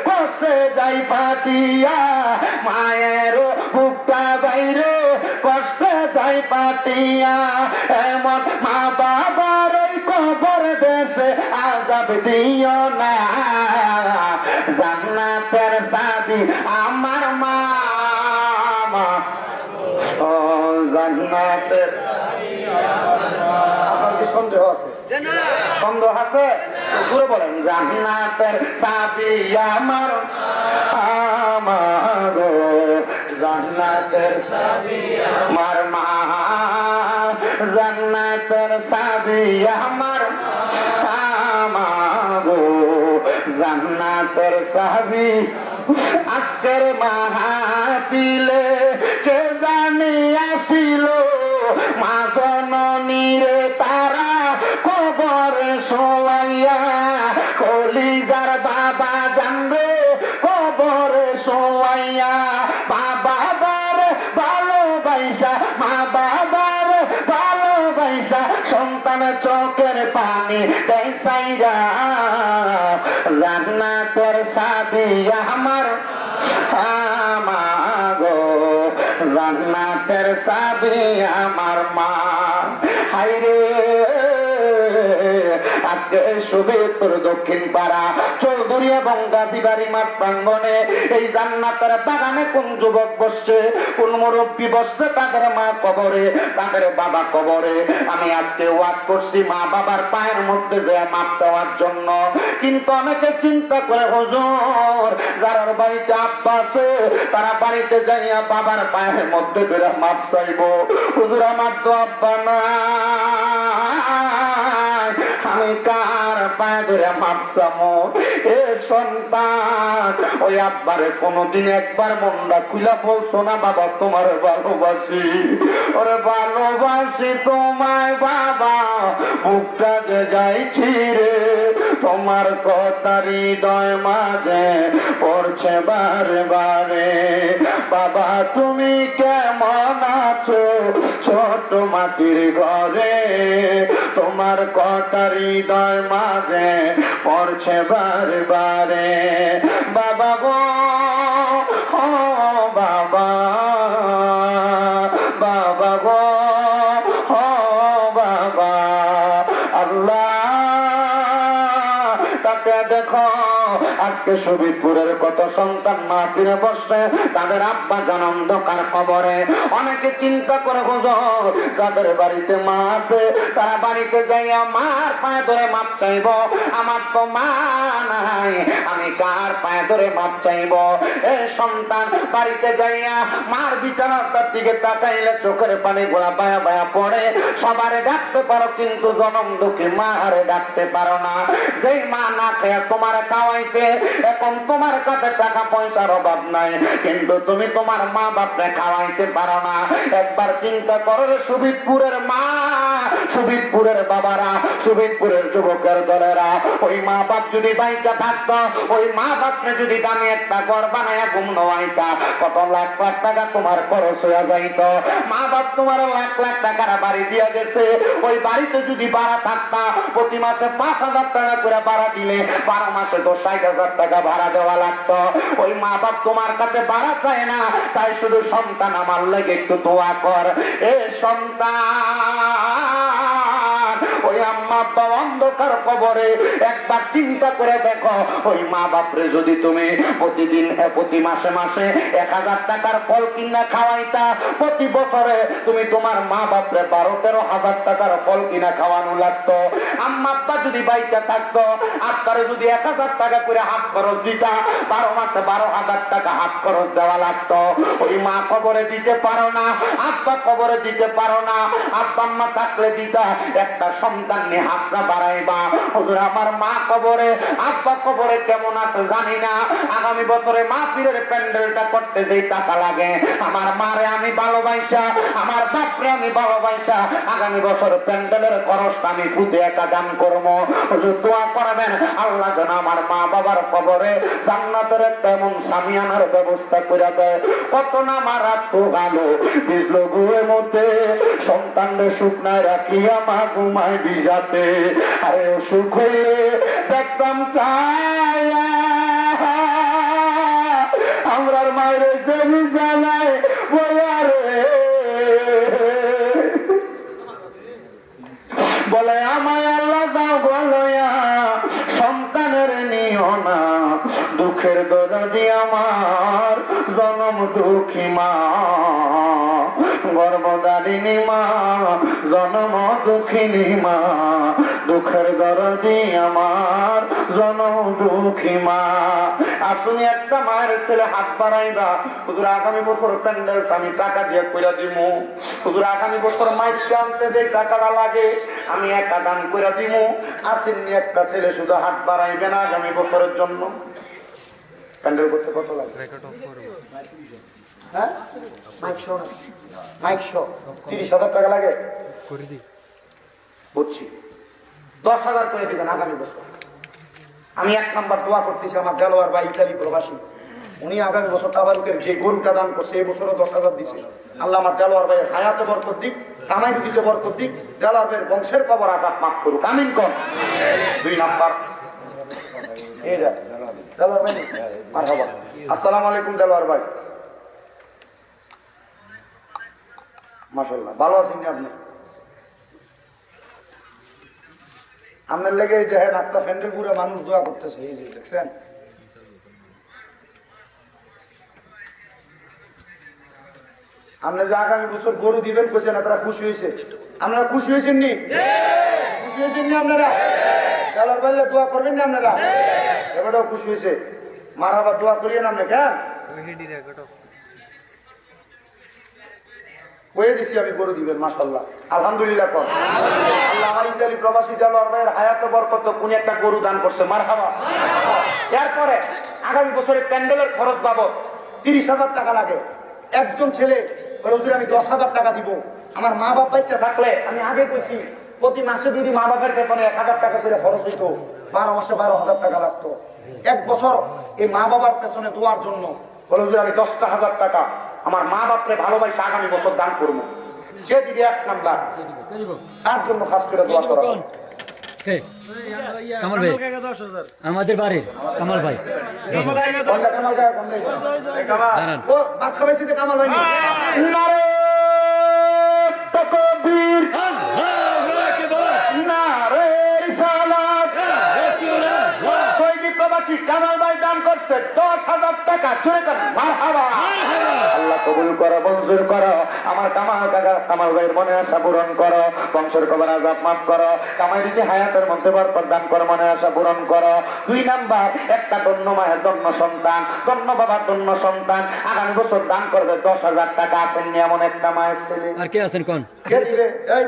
কষ্টে যাই পাতিয়া, মায়ের বুকটা বাইরে কষ্টে যাই পাতিয়া। এমন মা বাবার ওই কবর দেশে আযাব দিও না, জান্নাতের চাবি আমার মা। ও জান্নাতের আপনার কি সন্দেহ আছে? সন্দেহ আছে? ঘুরে বলেন জান্নাতের চাবি আমার গো, জান্নাতের চাবি আমার মা, জান্নাতের চাবি আমার গো, জান্নাতের চাবি। আজকের মাহফিলে কে জানি আসিল, মা জননীরে তারা কবরে শোয়াইয়া, কলিজার বাবা জানবে কবরে শোয়াইয়া। বাবার ভালোবাসা, মা বাবার ভালোবাসা, সন্তান চোখের পানি দেয় সাইরা, জান্নাতের চাবি আমার গো, জান্নাতের চাবি আমার মা। হায়রে আজকে সুবেতর দক্ষিণ পাড়া চৌধুরী এবং গাজীবাড়ি মাঠ প্রাঙ্গনে এই জান্নাতের বাগানে কোন যুবক বসছে, কোন মুরব্বী বসছে, তাদের মা কবরে, তাদের বাবা কবরে। আমি আজকে ওয়াজ করছি মা বাবার পায়ের মধ্যে যে মাপ চাওয়ার জন্য, কিন্তু অনেকে চিন্তা করে হুজুর যার বাড়িতে আব্বা আছে তারা বাড়িতে যাইয়া বাবার পায়ের মধ্যে করে মাপ চাইব। হুজুর আমার তো আব্বা না, আমি কার পায়ে ধরে মাপ চামো? এ সন্তান ওই আব্বারে কোনদিন একবার মনটা খুলা বলছো না বাবা তোমার ভালোবাসি, ওরে ভালোবাসি তোমায় বাবা, বুকটা যে যাইছি রে, তোমার কথা হৃদয় মাঝে পড়ছে বারে বারে। বাবা তুমি কেমন আছো ছোট মাটির ঘরে, তোমার কথা হৃদয় মাঝে পড়ছে বারে বারে। বাবা গো ও বাবা, বাবা গো ও বাবা, আল্লাহ তাকে দেখো আর আজকে শহীদপুরের কত সন্তান মা ফিরে বসছে, তাদের আব্বা জান অন্ধকার কবরে। অনেকে চিন্তা করে হুজুর যাদের বাড়িতে মা আছে তারা বাড়িতে যাইয়া মার পায়ে ধরে মাপ চাইব, আমার তো মা নাই, আমি কার পায়ে ধরে মাপ চাইব? এ সন্তান বাড়িতে যাইয়া মার বিছানাটার দিকে তাকাইলে চোখের পানি গোলা বায়া বায়া পড়ে। সবারে ডাকতে পারো কিন্তু জনম দুঃখী মা আরে ডাকতে পারো না। যেই মা না খেয়ে তোমার খাওয়াইতে, এখন তোমার কাছে টাকা পয়সার অভাব নাই, কিন্তু তুমি তোমার মা বাপরে খাওয়াইতে পারো না। একবার চিন্তা করো শহীদপুরের মা, শহীদপুরের বাবারা, শহীদপুরের যুবকের দলেরা, ওই মা বাপ যদি বাইচা থাকতো, ওই মা বাপরে যদি দামি একটা ঘর বানায়া ঘুম নোয়াইতা, কত লাখ লাখ টাকা তোমার খরচ হয়ে যাইত। মা বাপ তোমার লাখ লাখ টাকার বাড়ি দিয়া গেছে, ওই বাড়িতে যদি ভাড়া থাকতা, প্রতি মাসে 5,000 টাকা করে ভাড়া দিলে 12 মাসে তো 60,000 টাকা ভাড়া দেওয়া লাগতো। ওই মা বাপ তোমার কাছে ভাড়া চায় না, চাই শুধু সন্তান আমার লাগে একটু দোয়া কর। এ সন্তান, ওই আম্মা আব্বা অন্ধকার কবরে, একবার চিন্তা করে দেখো, ওই মা বাপরে যদি তুমি প্রতিদিন প্রতি মাসে মাসে 1,000 টাকার ফল কিনা খাওয়াইতা, প্রতি বছরে তুমি তোমার মা বাপরে 12-13,000 টাকার ফল কিনা খাওয়ানো লাগতো। আম্মা আব্বা যদি বাইচা থাকতো, আপনারে যদি 1,000 টাকা করে হাত খরচ দিতা, 12 মাসে 12,000 টাকা হাত খরচ দেওয়া লাগতো। ওই মা কবরে দিতে পারো না, আব্বা কবরে দিতে পারো না, আব্বা আম্মা থাকলে দিতা, একটা সন্তান নিয়ে হাতটা বাড়াইবা। হুজুর আমার মা কবরে, আব্বা কবরে কেমন আছে জানি না, আগামী বছরে মা পীরের প্যান্ডেলটা করতে যেই টাকা লাগে, আমার মারে আমি ভালোবাসা, আমার বাপরে আমি ভালোবাসা, আগামী বছর প্যান্ডেলের খরচটা আমি খুদে একা দান করবো। হুজুর দোয়া করবেন আল্লাহ যেন আমার মা বাবার কবরে জান্নাতের একটা এমন সামিয়ানার ব্যবস্থা করে দেয়। কত না মারা তো ভালো বিজলো গুয়ে মতে, সন্তানদের শুকনায় রাখিয়া মা ঘুমায় বিজাতে, আরে অসুখ হইলে দেখতাম চাই আমরার মায়ের যে বিছানায় বয়ারে, বলে আমায় আল্লাহ দাও বলয়া সন্তানের নিও না, দুঃখের দরদি আমার জনম দুঃখী মা, গর্ভধারিণী মা, জনম দুঃখিনী মা, দুঃখের দরদি আমার জনম দুঃখী মা। আপনি একটা মায়ের ছেলে হাত বাড়াইবা, হুজুর আগামী বছর প্যান্ডেলটা আমি টাকা দিয়ে কইরা দিব, হুজুর আগামী বছর মাইককে আনতে যে টাকাটা লাগে আমি একা দান কইরা দিব। আসেননি একটা ছেলে শুধু হাত বাড়াইবে না আগামী বছরের জন্য। প্যান্ডেল করতে কত লাগে? হ্যাঁ মাইক শো 30,000 টাকা লাগে, বুঝছি। 10,000 করে দিবেন আগামী বছর। আমি 1 নাম্বার দোয়া করতেছি আমার দেলোয়ার ভাই ইতালি প্রবাসী, উনি আগামী বছর তাবারুকের যে গরুটা দান করছে এই বছরও 10,000 দিছে। আল্লাহ আমার দেলোয়ার ভাইয়ের হায়াতে বরকত দিক, কামাই দিতে বরকত দিক, দেলোয়ার ভাইয়ের বংশের কবর আঘাত মাফ করুক, আমিন কর। 2 নাম্বার এই যা দেলোয়ার ভাই, মারহাবা। আসসালামু আলাইকুম দেলোয়ার ভাই, মাশাআল্লাহ ভালো আছেন আপনি? আপনার লেগে যে রাস্তা ফ্যান্ডেল পুরো মানুষ দোয়া করতেছে, এই যে দেখছেন। আপনি যে আগামী বছর গরু দিবেন কোসে না, তারা খুশি হয়েছে? আপনারা খুশি হয়েছেন নি? খুশি হয়েছেন নি আপনারা? কালার বললে দোয়া করবেন না আপনারা? এবারও খুশি হয়েছে, মারহাবা দোয়া করিয়েন আপনি। কেন কয়ে দিছি আমি গরু দিবেন, মাশাআল্লাহ আলহামদুলিল্লাহ কর। আল্লাহ আমার ইতালি প্রবাসী দেলোয়ার ভাইয়ের হায়াতে বরকত কোন একটা গরু দান করছে, মারহাবা। এরপরে আগামী বছরে প্যান্ডেলের খরচ বাবদ 30,000 টাকা লাগে। একজন ছেলে হুজুর আমি 10,000 টাকা দিব, আমার মা বাপ বাচ্চা থাকলে আমি আগে কইছি প্রতি মাসে যদি মা বাপের পেছনে 1,000 টাকা করে খরচ হইতো, 12 মাসে 12,000 টাকা লাগতো। 1 বছর এই মা বাবার পেছনে দোয়ার জন্য হুজুর আমি 10,000 টাকা আমার মা বাপরে ভালোবাসে আগামী বছর দান করবো। সে দিদি 1 নাম্বার, তার জন্য খাস করে দোয়া করা।
কামাল ভাই আমাদের বাড়ির কামাল ভাই,
প্রবাসী কামাল ভাই দান করছে 10,000 টাকা। জোরে কর মারহাবা। আল্লাহ কবুল করো, মঞ্জুর করো। আমার কামাল কাকা কামাল ভাইয়ের মনে আশা পূরণ করো, বংশের কবর আযাব মাফ করো, কামাই দিতে হায়াতের মধ্যে বরকত দান করো, মনে আশা পূরণ করো। 2 নাম্বার, একটা ধন্য মায়ের ধন্য সন্তান, ধন্য বাবার ধন্য সন্তান আগামী বছর দান করবে 10,000 টাকা। আছেন এমন একটা মায়ের ছেলে?
আর কে আছেন কোন?
কে দিবে? এই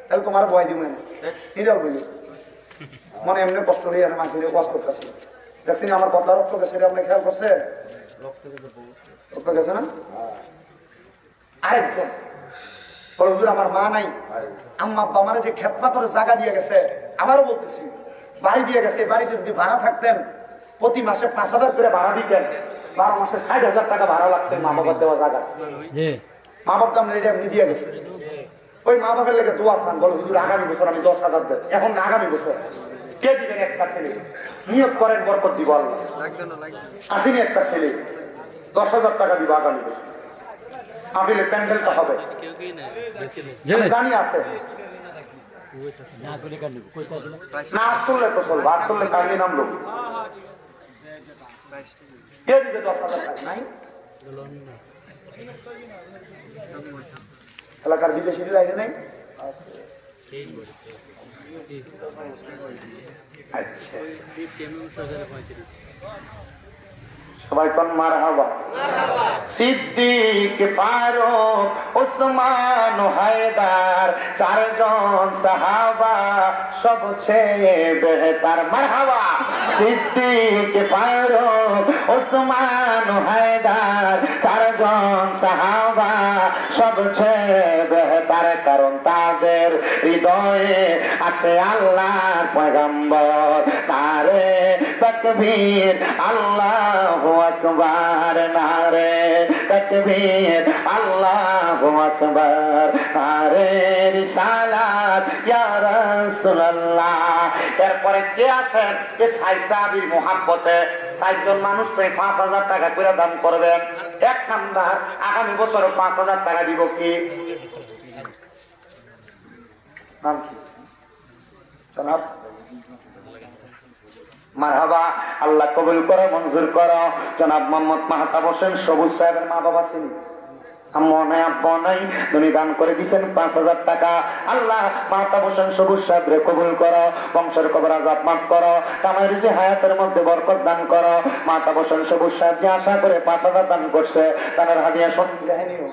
তাহলে তোমার ভয় দিব না, হিরাল বলি মনে এমনি কষ্ট হয়ে আর মাঝে ওয়াজ করতেছি। দেখছি আমার কথা রক্ত গেছে, এটা আপনি খেয়াল করছে? রক্ত গেছে না? আরেকজন বলে হুজুর আমার মা নাই, আম্মা আব্বা মানে যে খেত পাথরে জায়গা দিয়ে গেছে, আবারও বলতেছি বাড়ি দিয়ে গেছে, বাড়িতে যদি ভাড়া থাকতেন প্রতি মাসে 5,000 করে ভাড়া দিতেন, 12 মাসে 60,000 টাকা ভাড়া লাগতেন মা বাবার দেওয়া জায়গা। মা বাবা আমরা এটা এমনি দিয়ে গেছে। ওই মা বাবার লেগে দোয়া চান, বলে হুজুর আগামী বছর আমি 10,000 দেব। এখন না, আগামী বছর কে দিবেন? একটা ছেলে নিয়োগ করেন, বরকত দিব আল্লাহ। আসেনি একটা ছেলে 10,000 টাকা দিব আগামী বছর। আপিলের প্যান্ডেলটা হবে জানি আছে না, আসলে তো চলবো, আসলে কাহিনী নামলো। কে দিবে 10,000 টাকা? নাই এলাকার বিদেশি লাইনে নাই। আচ্ছা সবাই কোন মারহাবা। সিদ্দিক, ফারুক, ওসমান, হায়দার, 4 জন সাহাবা সবচেয়ে বেহতর। মারহাবা। সিদ্দিক, ফারুক, ওসমান, হায়দার, 4 জন সাহাবা সবচেয়ে বেহতর, কারণ তাদের হৃদয়ে আছে আল্লাহর পয়গম্বর। নারে তাকবীর, আল্লাহু আকবার, নারে তাকবীর, আল্লাহু আকবার, নারে রিসালাত ইয়া রাসূলুল্লাহ। এরপরে কে আছেন যে সাইসাবির মোহাব্বতে 60 জন মানুষ প্রায় 5,000 টাকা করে দান করবেন? 1 নাম্বার, আগামী বছর 5,000 টাকা দিব কি? নাম কি? জনাব মারহাবা। আল্লাহ কবুল করো, মঞ্জুর করো। জনাব মোহাম্মদ মাহতাব হোসেন সবুজ সাহেবের মা বাবা ছিলেন, আম্মা নাই আব্বা নাই, উনি দান করে দিয়েছেন 5,000 টাকা। আল্লাহ মাহতাব হোসেন সবুজ সাহেবরে কবুল করো, বংশের কবর আযাব মাফ করো, কামাই রুজি হায়াতের মধ্যে বরকত দান করো। মাহতাব হোসেন সবুজ সাহেব যে আশা করে 5,000 দান করছে, তার হাদিয়া শুনলেনিও।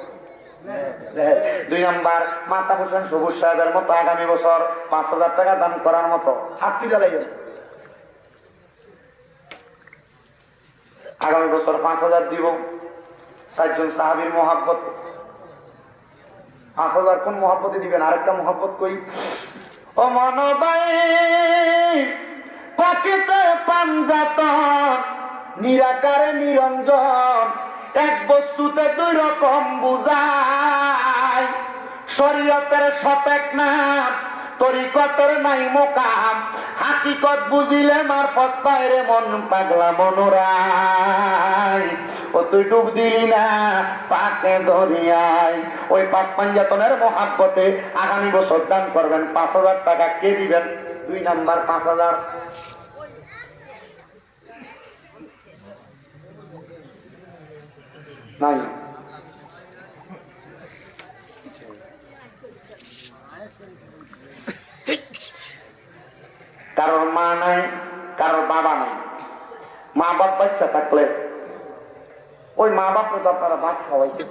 2 নাম্বার, মাহতাব হোসেন সবুজ সাহেবের মতো আগামী বছর 5,000 টাকা দান করার মতো হাত তুলে লাগবে। আগামী বছর 5,000 দিব 60 জন সাহাবীর মোহাব্বত। 5,000 কোন মোহাব্বতে দিবেন? আরেকটা মোহাব্বত কই। ও মনবাই পাকিতে পাঞ্জাতন, নিরাকারে নিরঞ্জন, এক বস্তুতে 2 রকম বুঝায়। শরীয়তের সতেক নাম, তরিকতের নাই মোকাম, হাকিকত বুঝিলে মারফত পায়রে মন পাগলা মনোরাই। ও তুই ডুব দিলি না পাকে দরিয়ায়। ওই পাক পাঞ্জাতনের মোহাব্বতে আগামী বছর দান করবেন 5,000 টাকা। কে দিবেন? 2 নাম্বার 5,000 নাই। কারোর মা নাই, কারোর বাবা নাই। মা বাপ বাচ্চা থাকলে ওই মা বাপরে তো আপনারা ভাত খাওয়াইতে,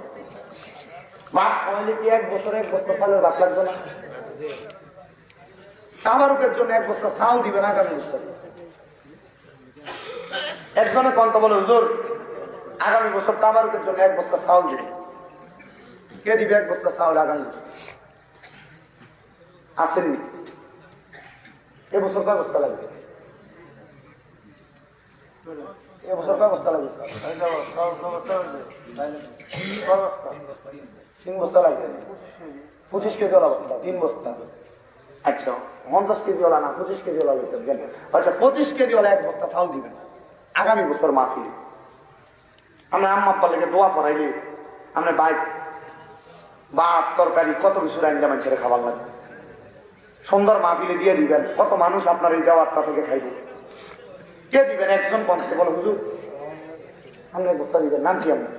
ভাত খাওয়াইলে কি 1 বছরে 1 বস্তা চালের ভাত লাগবে না? তাবারুকের জন্য 1 বস্তা চাল দিবেন আগামী বছর। একজনে কন্ত বলে হুজুর আগামী বছর তাবারুকের জন্য 1 বস্তা চাল দিবে। কে দিবে 1 বস্তা চাল আগামী বছর? আসেননি। এবছর ব্যবস্থা লাগবে, এবছর ব্যবস্থা লাগবে। 3 বস্তা লাগবে। 25 কেজি ওলা বস্তা, 3 বস্তা। আচ্ছা 50 কেজি ওলা না, 25 কেজি ওলা লিখতে দেন। আচ্ছা 25 কেজি ওলা 1 বস্তা চাল দিবেন আগামী বছর মাহফিলে। আমরা আম্মা আব্বার লেগে দোয়া করাইলি, আমরা বাইক ভাত তরকারি কত কিছু রান্না মানুষের খাবার লাগবে। সুন্দর মাহফিলে দিয়ে দিবেন, কত মানুষ আপনার এই দেওয়ারটা থেকে খাইবে। কে দিবেন? দেখবেন একজন পঞ্চাশ বলো হুজুর আমরা বস্তা দিবেন নাম কি আমরা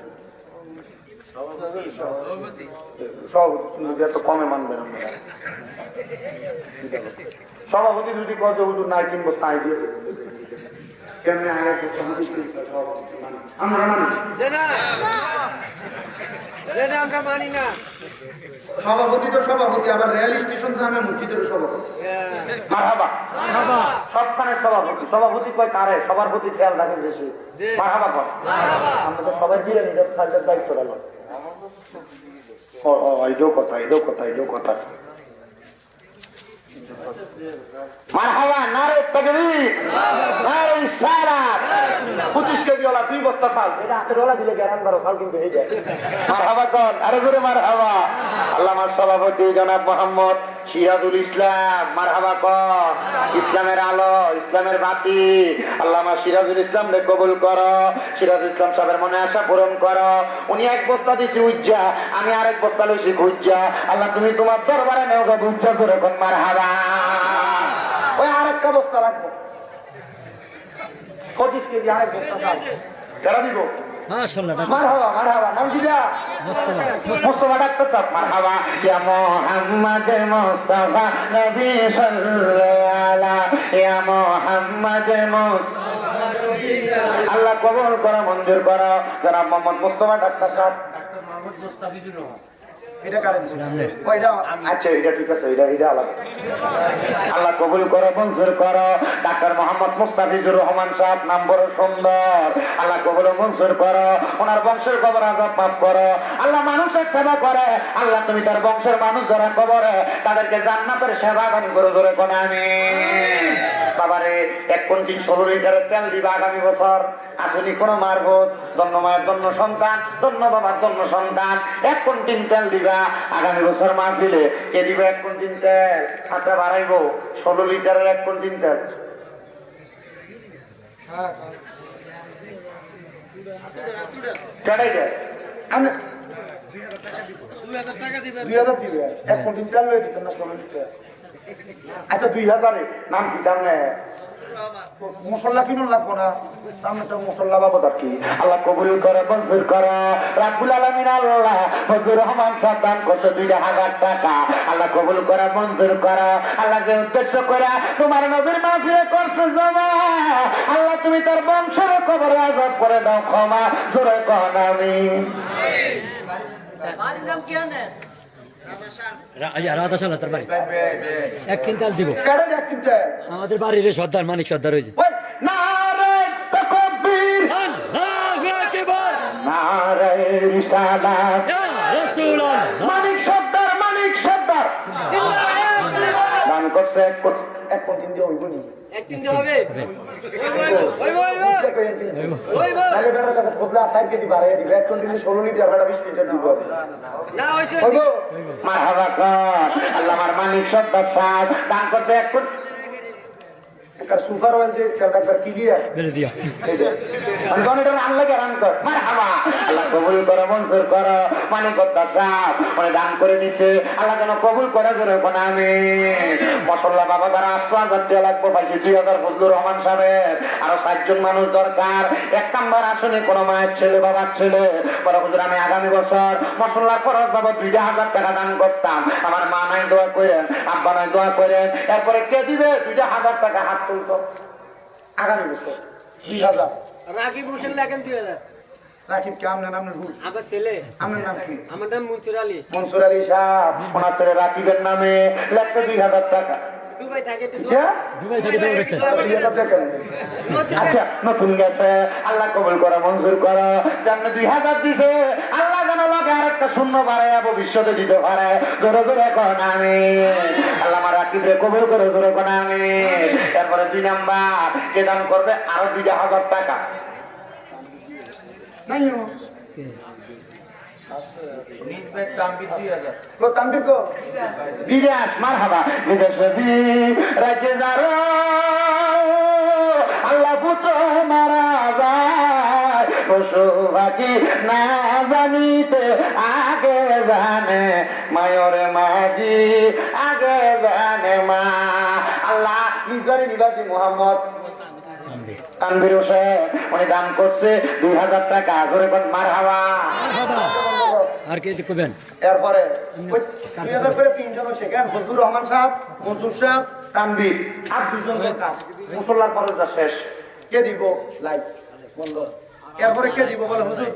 সভাপতি এত কমে মানবেন আপনারা সভাপতি যদি কত হুজুর নাই তিন বস্তা আই দিয়ে কেমনে আয় আমরা মানি
আমরা মানি না।
সভাপতি তো সভাপতি আবার রেল স্টেশন আমি মসজিদের সভাপতি মারহাবা সবখানে সভাপতি সভাপতি কয় কারে সবার প্রতি খেয়াল রাখে যে সে মারহাবা কর আমরা তো সবাই দিয়ে নিজের কাজের দায়িত্ব গেল এটাও কথা মারহাবা নারে তাকবীর নারে ইসলাত 25 কেজি ওলা 2 বস্তা চাল এটা হাতের ওলা দিলে গ্যারান বারো চাল কিন্তু হয়ে যায় মারহাবা কর আরে জোরে মারহাবা আল্লামা সভাপতি জনাব মোহাম্মদ সিরাজুল ইসলাম মারহাবা কর ইসলামের আলো ইসলামের বাতি আল্লামা সিরাজুল ইসলাম রে কবুল করো সিরাজুল ইসলাম সাহেবের মনে আশা পূরণ করো উনি এক বস্তা দিছি উজ্জা আমি আরেক বস্তা লইছি খুজ্জা আল্লাহ তুমি তোমার দরবারে নেও গো উজ্জা করে কোন মারহাবা ওই আরেকটা বস্তা রাখবো 25 কেজি আরেক বস্তা চাল কেন দিব মারহাবা নাম কি দা মুস্তাফা ডাক্তার সাহেব মারহাবা ইয়া মুহাম্মদ মুস্তাফা নবী সাল্লাল্লাহু ইয়া মুহাম্মদ মুস্তাফা আল্লাহ কবুল করো মঞ্জুর করো জনাব মোহাম্মদ মুস্তাফা ডাক্তার সাহেব ডাক্তার মোহাম্মদ মুস্তাফিজুর রহমান এটা কারে দিছিলাম ওইটা আচ্ছা এটা ঠিক আছে এটা আলাদা আল্লাহ কবুল করো মঞ্জুর করো ডাক্তার মোহাম্মদ মুস্তাফিজুর রহমান সাহেব নাম বড় সুন্দর আল্লাহ কবুল মঞ্জুর করো ওনার বংশের কবর আযাব মাফ করো আল্লাহ মানুষের সেবা করে আল্লাহ তুমি তার বংশের মানুষ যারা কবরে তাদেরকে জান্নাতের সেবা দান করো জোরে কোন আমিন বাবারে 1 কোটি 16 লিটারের তেল দিবা আগামী বছর আসলে কোন মারবো ধন্য মায়ের জন্য সন্তান ধন্য বাবার জন্য সন্তান 1 কোটি তেল দিবা আগামী বছর মাস দিলে কে দিবে 1 কোটি তেল হাতটা বাড়াইবো 16 লিটারের 1 কোটি তেল কেটাই যায় আমি 2000 টাকা দিবে 2000 দিবে 1 কোটি তেল লয়ে দিতে না 16 লিটার আচ্ছা 2000 নাম কি দাম নেই মুসল্লা কিনুন লাগবো না সামনে তো মুসল্লা বাবদ আর কি আল্লাহ কবুল করে মঞ্জুর করো রাব্বুল আলামিন আল্লাহ ফজলুর রহমান সাহেব দান করছে 2000 টাকা আল্লাহ কবুল করে মঞ্জুর করো আল্লাহ যে উদ্দেশ্য করে তোমার নবীর মাহফিলে করছে জমা আল্লাহ তুমি তার বংশের কবরে আযাব করে দাও ক্ষমা জোরে কন আমিন বাড়ির নাম কি আনে
এক কুইন্টাল দিব আমাদের বাড়ির সর্দার মানিক সর্দার হয়েছে
মানিক সর্দার দান করছে 1 কোটি দিয়ে হইব নি একদিন দিয়ে হবে মানিক সর্দার সাহেব দান করছে 1 কোটি সুপার ওয়েল যে চালটা কি দিয়া বেলে দিয়া এটা আনলে রান কর মারহাবা আল্লাহ কবুল করে মঞ্জুর করো মানিক সর্দার সাহেব মানে দান করে দিছে আল্লাহ যেন কবুল করে জোরে কোন আমিন মাশাআল্লাহ বাবা দ্বারা 8000 টাকা লাগবে পাইছে 2000 ফজলুর রহমান সাহেবের আরো 7 জন মানুষ দরকার 1 নাম্বার আসনে কোন মায়ের ছেলে বাবার ছেলে বড় হুজুর আমি আগামী বছর মাশাআল্লাহ ফরজ বাবা 2000 টাকা দান করতাম আমার মা নাই দোয়া করেন আব্বা নাই দোয়া করেন এরপরে কে দিবে 2000 টাকা হাত তুলতো আগামী বছর 2000
রাকিব হোসেন লাগেন 2000
রাকিব কি আপনার নাম রুল
আমার ছেলে
আপনার নাম কি
আমার নাম মনসুর আলী
সাহেব ওনার ছেলে রাকিবের নামে লাগছে 2000 টাকা
দুবাই থাকে
আচ্ছা নতুন গেছে আল্লাহ কবুল করে মঞ্জুর করো জান্নাত 2000 দিছে আল্লাহ যেন লগে আরেকটা শূন্য বাড়ায় ভবিষ্যতে দিতে পারে জোরে জোরে কোন আমিন আল্লাহ আমার রাকিবরে কবুল করে জোরে কোন আমিন তারপরে 2 নাম্বার কে দান করবে আরো 2000 টাকা নাই বিদেশ মারহাবা বিদেশে রাজ্যে যারা আল্লাহ পুত্র মারা যায় পশু পাখি না জানিতে আগে জানে মায়রে মাঝি আগে জানে মা আল্লাহ নিজ বাড়ি নিবাসী মোহাম্মদ তানভীর হোসেন উনি দান করছে 2000 টাকা করে মার হাওয়া।
আর কি করবেন?
এরপরে 2000 করে তিনজন শেখেন, ফজলুর রহমান সাহেব, মনসুর সাহেব, তানভীর, আর দুজন দরকার। মুসল্লার পরে যা শেষ কে দিব? লাইভ বন্ধ। এরপরে কে দিব বলে হুজুর?